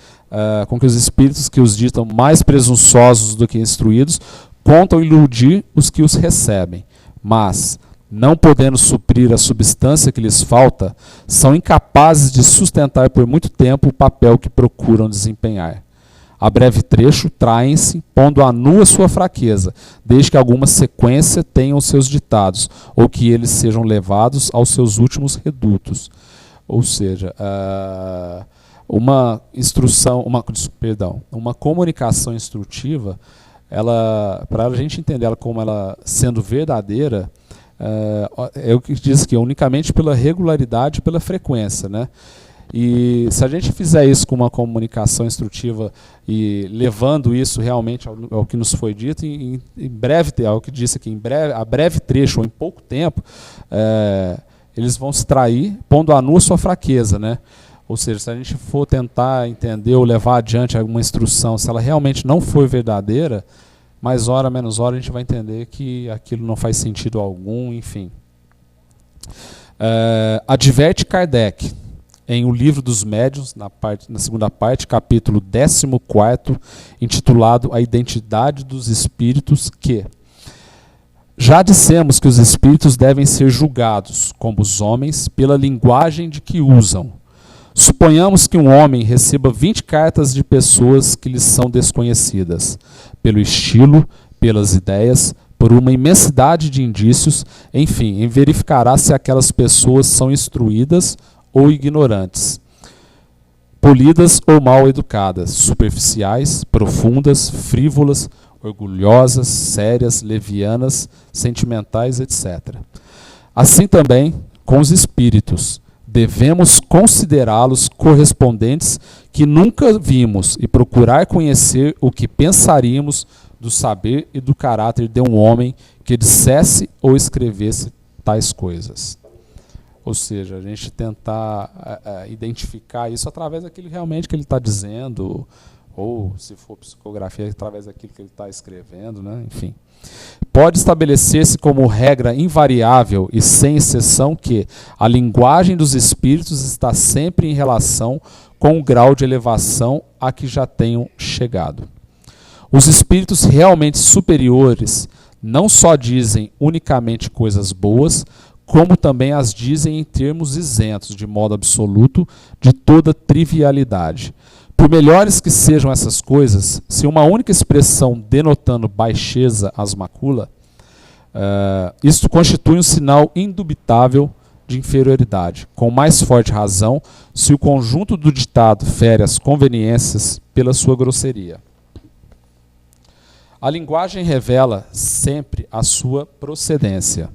Com que os espíritos que os ditam mais presunçosos do que instruídos contam iludir os que os recebem, mas, não podendo suprir a substância que lhes falta, são incapazes de sustentar por muito tempo o papel que procuram desempenhar. A breve trecho traem-se, pondo à nu a sua fraqueza, desde que alguma sequência tenham seus ditados, ou que eles sejam levados aos seus últimos redutos. Ou seja, uma comunicação instrutiva, para a gente entender ela como ela sendo verdadeira, é o que diz aqui, unicamente pela regularidade e pela frequência, né? E se a gente fizer isso com uma comunicação instrutiva e levando isso realmente ao que nos foi dito, em breve, ao que disse aqui, a breve trecho ou em pouco tempo, eles vão se trair, pondo à nu a sua fraqueza, né? Ou seja, se a gente for tentar entender ou levar adiante alguma instrução, se ela realmente não for verdadeira, mais hora, menos hora, a gente vai entender que aquilo não faz sentido algum, enfim. Adverte Kardec, em O Livro dos Médiuns, na segunda parte, capítulo 14, intitulado A Identidade dos Espíritos, que já dissemos que os espíritos devem ser julgados, como os homens, pela linguagem de que usam. Suponhamos que um homem receba 20 cartas de pessoas que lhe são desconhecidas, pelo estilo, pelas ideias, por uma imensidade de indícios, enfim, verificará se aquelas pessoas são instruídas ou ignorantes, polidas ou mal educadas, superficiais, profundas, frívolas, orgulhosas, sérias, levianas, sentimentais, etc. Assim também com os espíritos. Devemos considerá-los correspondentes que nunca vimos e procurar conhecer o que pensaríamos do saber e do caráter de um homem que dissesse ou escrevesse tais coisas. Ou seja, a gente tentar identificar isso através daquilo realmente que ele está dizendo, ou, se for psicografia, através daquilo que ele está escrevendo, né? Enfim. Pode estabelecer-se como regra invariável e sem exceção que a linguagem dos espíritos está sempre em relação com o grau de elevação a que já tenham chegado. Os espíritos realmente superiores não só dizem unicamente coisas boas, como também as dizem em termos isentos, de modo absoluto, de toda trivialidade. Por melhores que sejam essas coisas, se uma única expressão denotando baixeza as macula, isto constitui um sinal indubitável de inferioridade. Com mais forte razão, se o conjunto do ditado fere as conveniências pela sua grosseria. A linguagem revela sempre a sua procedência,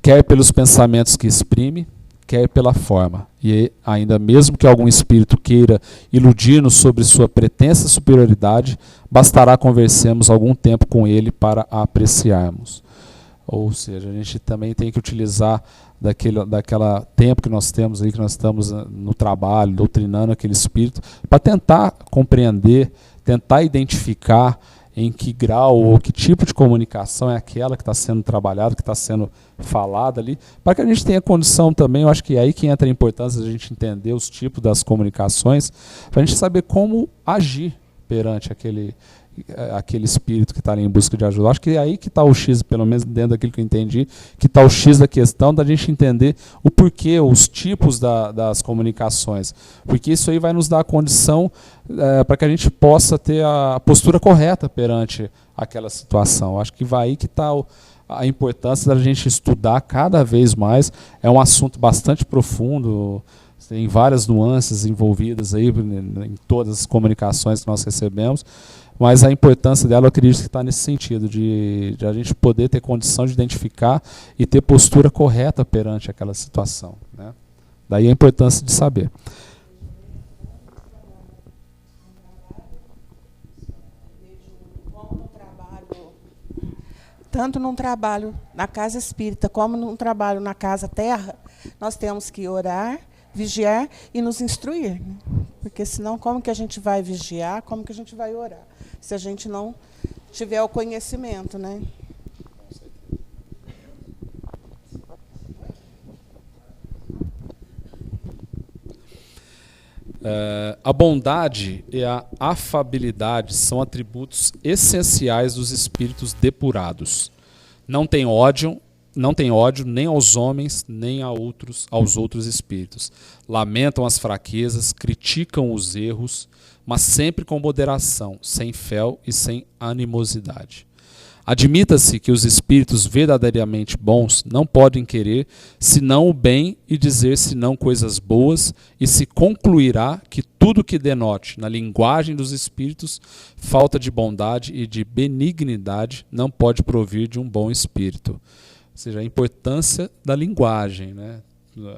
quer pelos pensamentos que exprime, quer pela forma. E ainda mesmo que algum espírito queira iludir-nos sobre sua pretensa superioridade, bastará conversemos algum tempo com ele para a apreciarmos. Ou seja, a gente também tem que utilizar daquela tempo que nós temos aí, que nós estamos no trabalho, doutrinando aquele espírito, para tentar compreender, tentar identificar em que grau ou que tipo de comunicação é aquela que está sendo trabalhada, que está sendo falada ali, para que a gente tenha condição também, eu acho que é aí que entra a importância de a gente entender os tipos das comunicações, para a gente saber como agir perante aquele espírito que está ali em busca de ajuda. Eu acho que é aí que está o X, pelo menos dentro daquilo que eu entendi, que está o X da questão, da gente entender o porquê, os tipos das comunicações. Porque isso aí vai nos dar a condição para que a gente possa ter a postura correta perante aquela situação. Eu acho que vai aí que está a importância da gente estudar cada vez mais. É um assunto bastante profundo, tem várias nuances envolvidas aí em todas as comunicações que nós recebemos, mas a importância dela, eu acredito que está nesse sentido, de a gente poder ter condição de identificar e ter postura correta perante aquela situação, né? Daí a importância de saber. Tanto num trabalho na casa espírita como num trabalho na casa terra, nós temos que orar, vigiar e nos instruir, né? Porque senão como que a gente vai vigiar, como que a gente vai orar, se a gente não tiver o conhecimento, né? A bondade e a afabilidade são atributos essenciais dos espíritos depurados. Não tem ódio nem aos homens, nem aos outros espíritos. Lamentam as fraquezas, criticam os erros, mas sempre com moderação, sem fel e sem animosidade. Admita-se que os espíritos verdadeiramente bons não podem querer senão o bem e dizer senão coisas boas, e se concluirá que tudo que denote na linguagem dos espíritos falta de bondade e de benignidade não pode provir de um bom espírito. Ou seja, a importância da linguagem, né?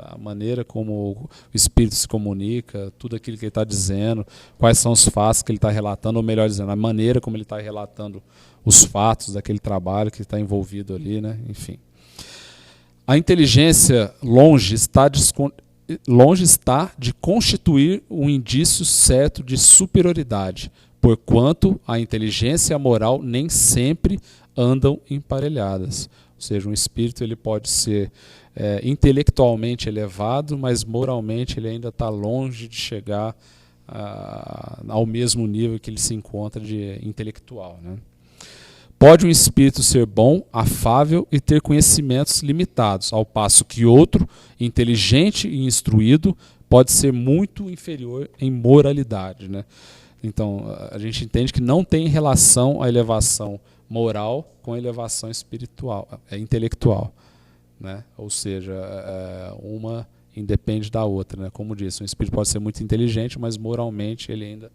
A maneira como o espírito se comunica, tudo aquilo que ele está dizendo, quais são os fatos que ele está relatando, ou melhor dizendo, a maneira como ele está relatando os fatos daquele trabalho que está envolvido ali, né? Enfim. A inteligência longe está de constituir um indício certo de superioridade, porquanto a inteligência e a moral nem sempre andam emparelhadas. Ou seja, um espírito ele pode ser intelectualmente elevado, mas moralmente ele ainda está longe de chegar ao mesmo nível que ele se encontra de intelectual, né? Pode um espírito ser bom, afável e ter conhecimentos limitados, ao passo que outro, inteligente e instruído, pode ser muito inferior em moralidade, né? Então, a gente entende que não tem relação a elevação moral com a elevação espiritual, intelectual, né? Ou seja, uma independe da outra, né? Como disse, um espírito pode ser muito inteligente, mas moralmente ele ainda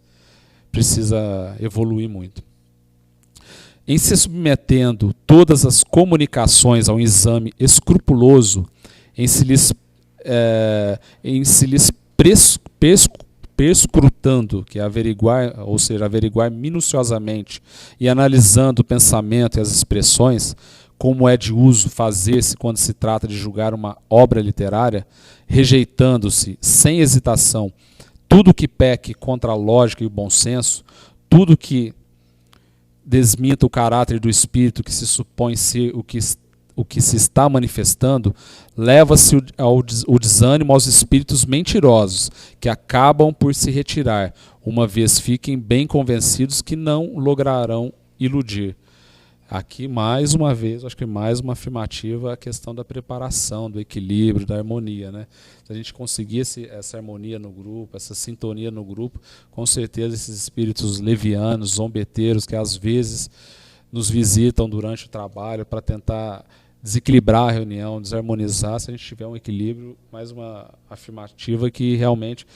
precisa evoluir muito. Em se submetendo todas as comunicações a um exame escrupuloso, em se lhes perscrutando, que é averiguar, ou seja, averiguar minuciosamente e analisando o pensamento e as expressões, como é de uso fazer-se quando se trata de julgar uma obra literária, rejeitando-se sem hesitação tudo que peque contra a lógica e o bom senso, tudo que desminta o caráter do espírito que se supõe ser o que se está manifestando, leva-se o desânimo aos espíritos mentirosos, que acabam por se retirar, uma vez fiquem bem convencidos que não lograrão iludir. Aqui, mais uma vez, acho que mais uma afirmativa a questão da preparação, do equilíbrio, da harmonia, né? Se a gente conseguir essa harmonia no grupo, essa sintonia no grupo, com certeza esses espíritos levianos, zombeteiros, que às vezes nos visitam durante o trabalho para tentar desequilibrar a reunião, desarmonizar, se a gente tiver um equilíbrio, mais uma afirmativa que realmente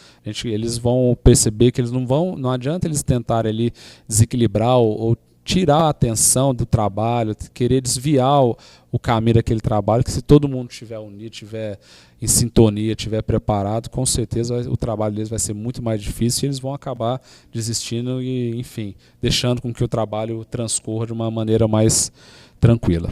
eles vão perceber que eles não adianta eles tentarem ali desequilibrar ou tirar a atenção do trabalho, querer desviar o caminho daquele trabalho, que se todo mundo estiver unido, estiver em sintonia, estiver preparado, com certeza o trabalho deles vai ser muito mais difícil e eles vão acabar desistindo e, enfim, deixando com que o trabalho transcorra de uma maneira mais tranquila.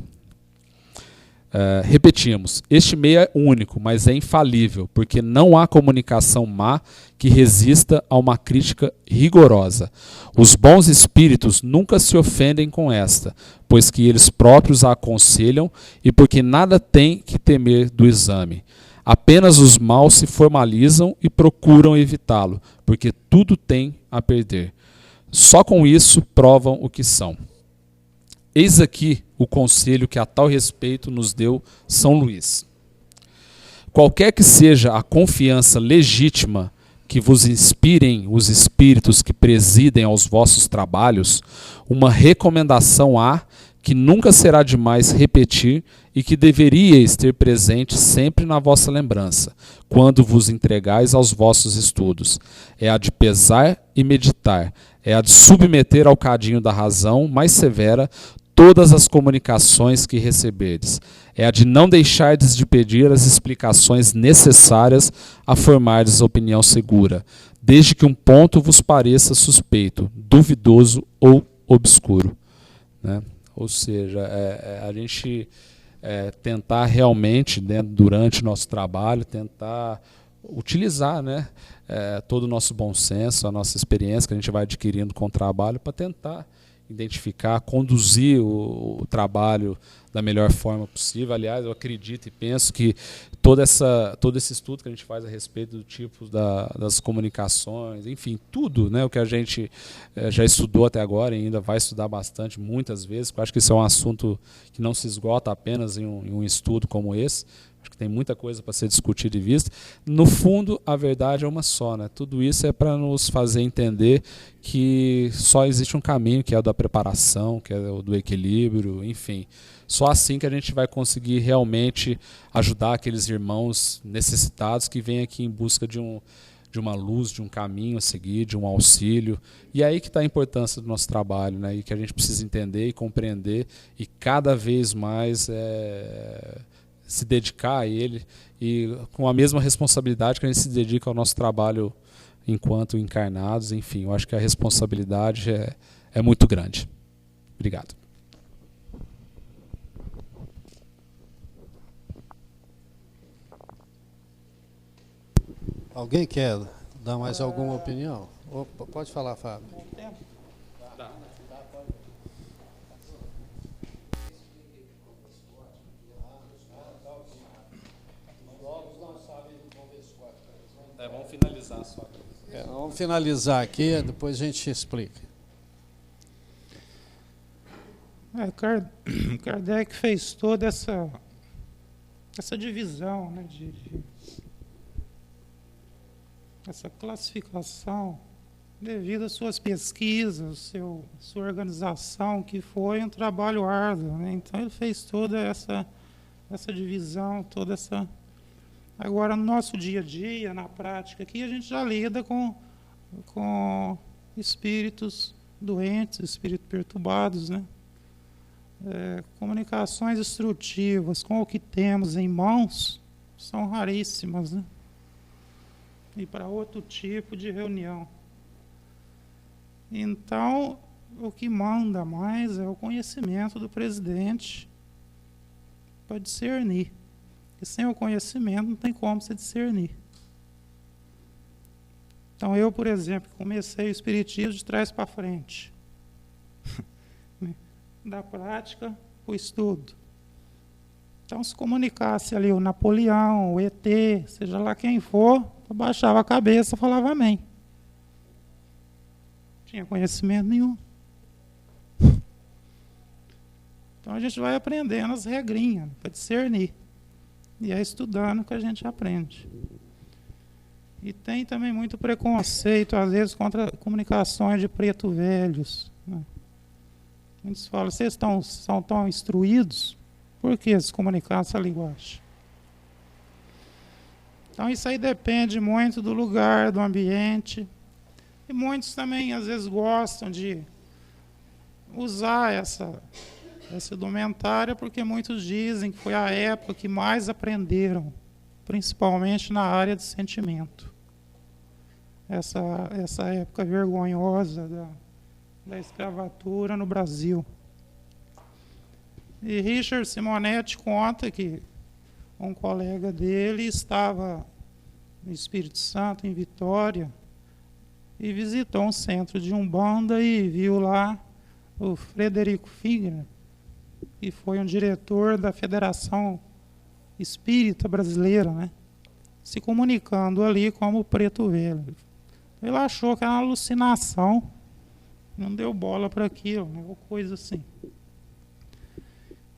Repetimos, este meio é único, mas é infalível, porque não há comunicação má que resista a uma crítica rigorosa. Os bons espíritos nunca se ofendem com esta, pois que eles próprios a aconselham e porque nada tem que temer do exame. Apenas os maus se formalizam e procuram evitá-lo, porque tudo tem a perder. Só com isso provam o que são. Eis aqui o conselho que a tal respeito nos deu São Luís. Qualquer que seja a confiança legítima que vos inspirem os espíritos que presidem aos vossos trabalhos, uma recomendação há que nunca será demais repetir e que deveríeis ter presente sempre na vossa lembrança, quando vos entregais aos vossos estudos. É a de pesar e meditar, é a de submeter ao cadinho da razão mais severa todas as comunicações que receberdes. É a de não deixardes de pedir as explicações necessárias a formardes opinião segura, desde que um ponto vos pareça suspeito, duvidoso ou obscuro, né? Ou seja, a gente tentar realmente, né, durante o nosso trabalho, tentar utilizar, né, todo o nosso bom senso, a nossa experiência que a gente vai adquirindo com o trabalho para tentar identificar, conduzir o trabalho da melhor forma possível. Aliás, eu acredito e penso que todo esse estudo que a gente faz a respeito do tipo das comunicações, enfim, tudo, né, o que a gente já estudou até agora e ainda vai estudar bastante, muitas vezes, porque eu acho que isso é um assunto que não se esgota apenas em um estudo como esse. Acho que tem muita coisa para ser discutida e vista. No fundo, a verdade é uma só, né? Tudo isso é para nos fazer entender que só existe um caminho, que é o da preparação, que é o do equilíbrio, enfim. Só assim que a gente vai conseguir realmente ajudar aqueles irmãos necessitados que vêm aqui em busca de uma luz, de um caminho a seguir, de um auxílio. E é aí que está a importância do nosso trabalho, né? E que a gente precisa entender e compreender e cada vez mais se dedicar a ele, e com a mesma responsabilidade que a gente se dedica ao nosso trabalho enquanto encarnados. Enfim, eu acho que a responsabilidade é muito grande. Obrigado. Alguém quer dar mais alguma opinião? Opa, pode falar, Fábio. Vamos finalizar só. Vamos finalizar aqui, depois a gente explica. Kardec fez toda essa divisão, né, essa classificação devido às suas pesquisas, sua organização, que foi um trabalho árduo, né? Então ele fez toda essa divisão, toda essa... Agora, no nosso dia a dia, na prática, aqui a gente já lida com espíritos doentes, espíritos perturbados, né? Comunicações instrutivas com o que temos em mãos são raríssimas, né? E para outro tipo de reunião. Então, o que manda mais é o conhecimento do presidente para discernir. E sem o conhecimento não tem como se discernir. Então, eu, por exemplo, comecei o espiritismo de trás para frente. Da prática, o estudo. Então, se comunicasse ali o Napoleão, o ET, seja lá quem for, eu baixava a cabeça e falava amém. Não tinha conhecimento nenhum. Então, a gente vai aprendendo as regrinhas para discernir. E é estudando que a gente aprende. E tem também muito preconceito, às vezes, contra comunicações de preto velhos, né? Muitos falam, vocês são tão instruídos, por que se comunicar essa linguagem? Então isso aí depende muito do lugar, do ambiente. E muitos também, às vezes, gostam de usar essa indumentária, porque muitos dizem que foi a época que mais aprenderam, principalmente na área de sentimento. Essa época vergonhosa da escravatura no Brasil. E Richard Simonetti conta que um colega dele estava no Espírito Santo, em Vitória, e visitou um centro de Umbanda e viu lá o Frederico Figner, que foi um diretor da Federação Espírita Brasileira, né, se comunicando ali como o Preto Velho. Ele achou que era uma alucinação, não deu bola para aquilo, né, ou coisa assim.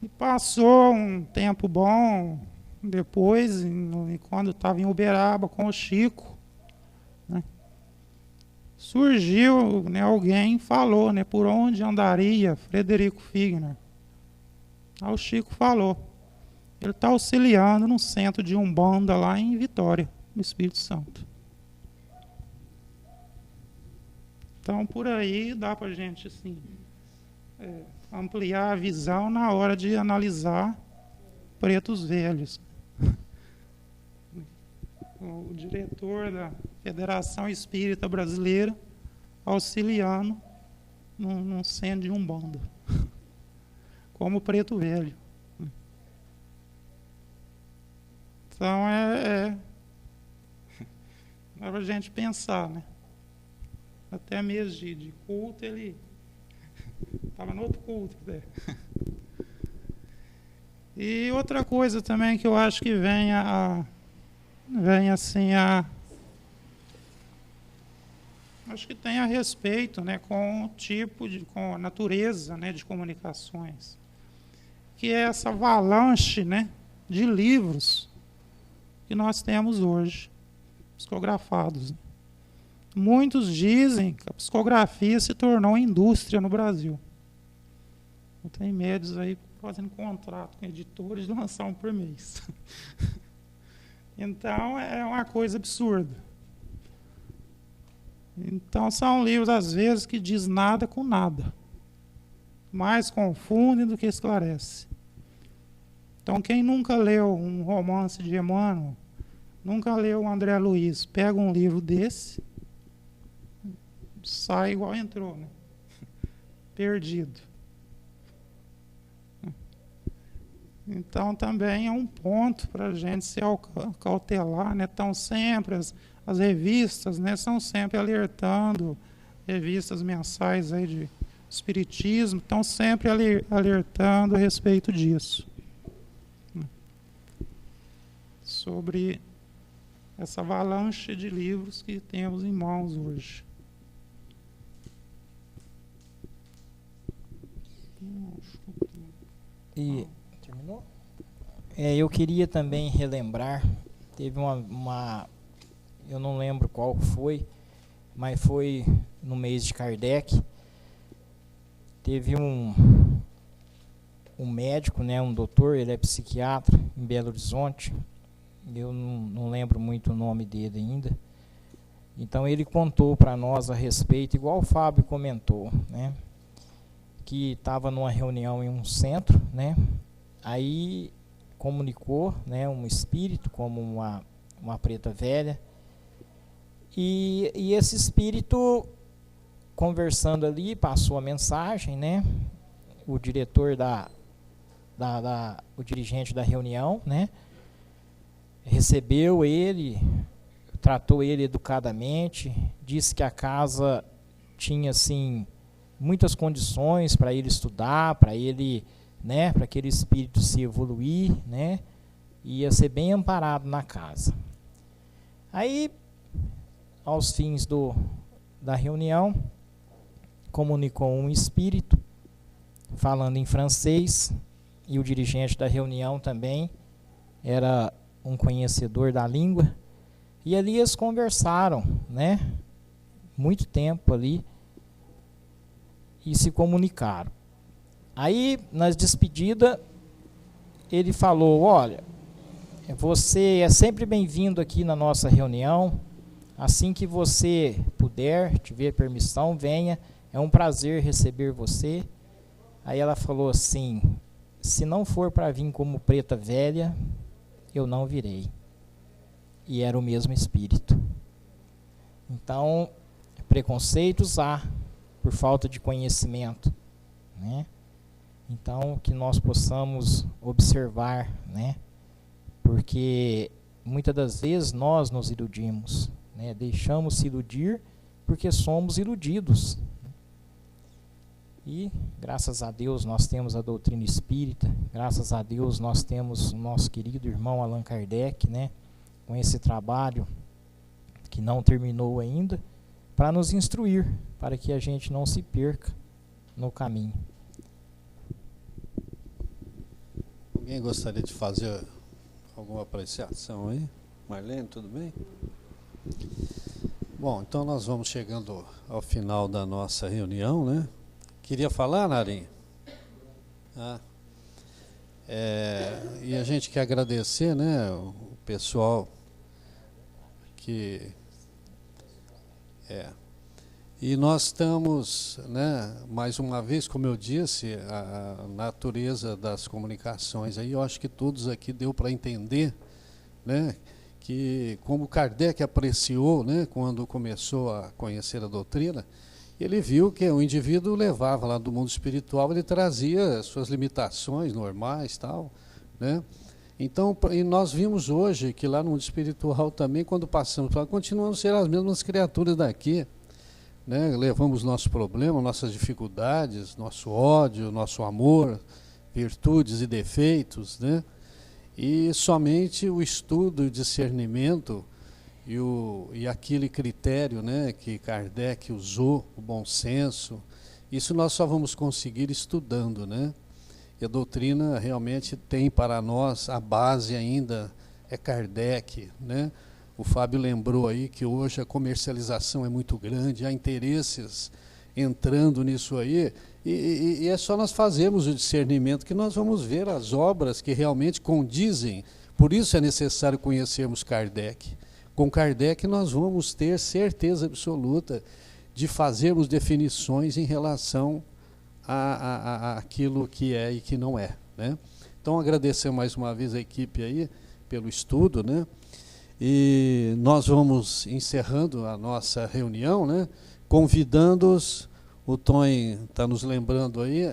E passou um tempo bom depois, quando estava em Uberaba com o Chico, né, surgiu, né, alguém falou, né, por onde andaria Frederico Figner. Aí o Chico falou, ele está auxiliando num centro de Umbanda lá em Vitória, no Espírito Santo. Então, por aí dá para a gente assim, ampliar a visão na hora de analisar pretos velhos. O diretor da Federação Espírita Brasileira auxiliando num centro de Umbanda, como preto velho. Então, dá para a gente pensar, né? Até mesmo de culto, ele estava no outro culto. Né? E outra coisa também que eu acho que vem assim acho que tem a respeito, né, com o tipo com a natureza, né, de comunicações, que é essa avalanche, né, de livros que nós temos hoje, psicografados. Muitos dizem que a psicografia se tornou indústria no Brasil. Tem médios aí fazendo contrato com editores de lançar um por mês. Então, é uma coisa absurda. Então, são livros, às vezes, que diz nada com nada. Mais confundem do que esclarece. Então, quem nunca leu um romance de Emmanuel, nunca leu o André Luiz, pega um livro desse, sai igual entrou, né? Perdido. Então também é um ponto para a gente se cautelar, né? Estão sempre as revistas, né? São sempre alertando, revistas mensais aí de espiritismo, estão sempre alertando a respeito disso, né? Sobre essa avalanche de livros que temos em mãos hoje. E terminou? Eu queria também relembrar, teve uma eu não lembro qual foi, mas foi no mês de Kardec, teve um médico, né, um doutor, ele é psiquiatra em Belo Horizonte, eu não lembro muito o nome dele ainda. Então ele contou para nós a respeito, igual o Fábio comentou, né, que estava numa reunião em um centro, né, aí comunicou, né, um espírito como uma preta velha, e esse espírito conversando ali passou a mensagem, né, o diretor o dirigente da reunião, né, recebeu ele, tratou ele educadamente, disse que a casa tinha assim muitas condições para ele estudar, para ele, né, para aquele espírito se evoluir, né, ia ser bem amparado na casa. Aí, aos fins da reunião, comunicou um espírito falando em francês, e o dirigente da reunião também era um conhecedor da língua, e ali eles conversaram, né, muito tempo ali, e se comunicaram. Aí, nas despedidas, ele falou: olha, você é sempre bem-vindo aqui na nossa reunião, assim que você puder, tiver permissão, venha, é um prazer receber você. Aí ela falou assim: se não for para vir como preta velha, eu não virei. E era o mesmo espírito. Então, preconceitos há, por falta de conhecimento, né? Então, que nós possamos observar, né? Porque muitas das vezes nós nos iludimos, né? Deixamos se iludir porque somos iludidos. E, graças a Deus, nós temos a doutrina espírita, graças a Deus nós temos o nosso querido irmão Allan Kardec, né, com esse trabalho que não terminou ainda, para nos instruir, para que a gente não se perca no caminho. Alguém gostaria de fazer alguma apreciação aí? Marlene, tudo bem? Bom, então nós vamos chegando ao final da nossa reunião, né? Queria falar, Narinha? E a gente quer agradecer, né, o pessoal que... E nós estamos, né, mais uma vez, como eu disse, a natureza das comunicações, aí eu acho que todos aqui deu para entender, né, que como Kardec apreciou, né, quando começou a conhecer a doutrina, ele viu que o indivíduo levava lá do mundo espiritual, ele trazia suas limitações normais, tal, né? Então, e nós vimos hoje que lá no mundo espiritual também, quando passamos para lá, continuamos a ser as mesmas criaturas daqui, né? Levamos nossos problemas, nossas dificuldades, nosso ódio, nosso amor, virtudes e defeitos, né? E somente o estudo e o discernimento e aquele critério, né, que Kardec usou, o bom senso, isso nós só vamos conseguir estudando, né? E a doutrina realmente tem para nós, a base ainda é Kardec, né? O Fábio lembrou aí que hoje a comercialização é muito grande, há interesses entrando nisso aí, e é só nós fazermos o discernimento que nós vamos ver as obras que realmente condizem. Por isso é necessário conhecermos Kardec. Com Kardec nós vamos ter certeza absoluta de fazermos definições em relação a aquilo que é e que não é, né? Então agradecer mais uma vez a equipe aí pelo estudo, né? E nós vamos encerrando a nossa reunião, né? Convidando-os, o Tony está nos lembrando aí,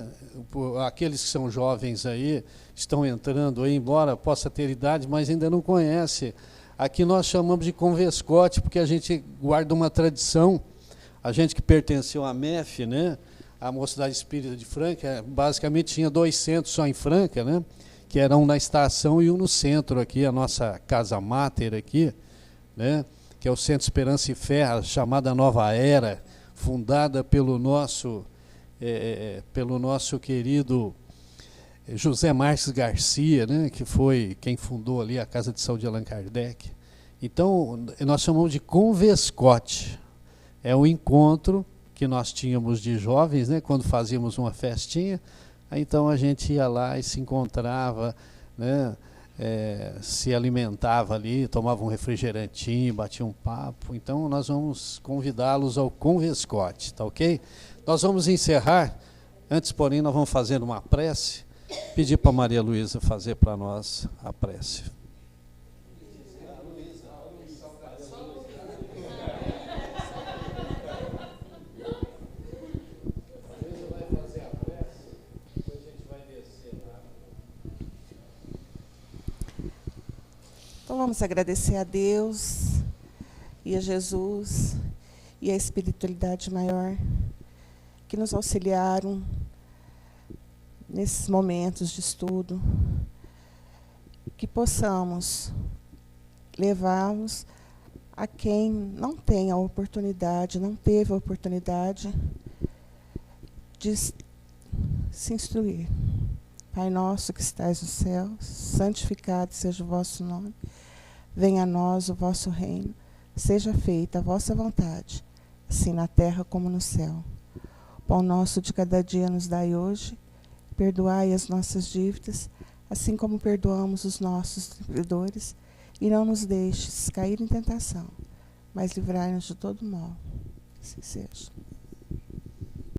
aqueles que são jovens aí, estão entrando aí, embora possa ter idade, mas ainda não conhece. Aqui nós chamamos de convescote, porque a gente guarda uma tradição, a gente que pertenceu à MEF, né, a Mocidade Espírita de Franca, basicamente tinha 2 centros só em Franca, né, que era um na estação e um no centro aqui, a nossa casa máter aqui, né? Que é o Centro Esperança e Fé, a chamada Nova Era, fundada pelo nosso querido José Marques Garcia, né? Que foi quem fundou ali a Casa de Saúde de Allan Kardec. Então, nós chamamos de Convescote. É um encontro que nós tínhamos de jovens, né? Quando fazíamos uma festinha, aí então a gente ia lá e se encontrava, né? Se alimentava ali, tomava um refrigerantinho, batia um papo. Então nós vamos convidá-los ao Convescote, tá ok? Nós vamos encerrar, antes porém nós vamos fazer uma prece, pedir para Maria Luísa fazer para nós a prece. Então vamos agradecer a Deus e a Jesus e a espiritualidade maior que nos auxiliaram nesses momentos de estudo, que possamos levá-los a quem não tem a oportunidade, não teve a oportunidade de se instruir. Pai nosso que estais no céu, santificado seja o vosso nome. Venha a nós o vosso reino. Seja feita a vossa vontade, assim na terra como no céu. O pão nosso de cada dia nos dai hoje. Perdoai as nossas dívidas, assim como perdoamos os nossos devedores. E não nos deixes cair em tentação, mas livrai-nos de todo mal. Assim seja.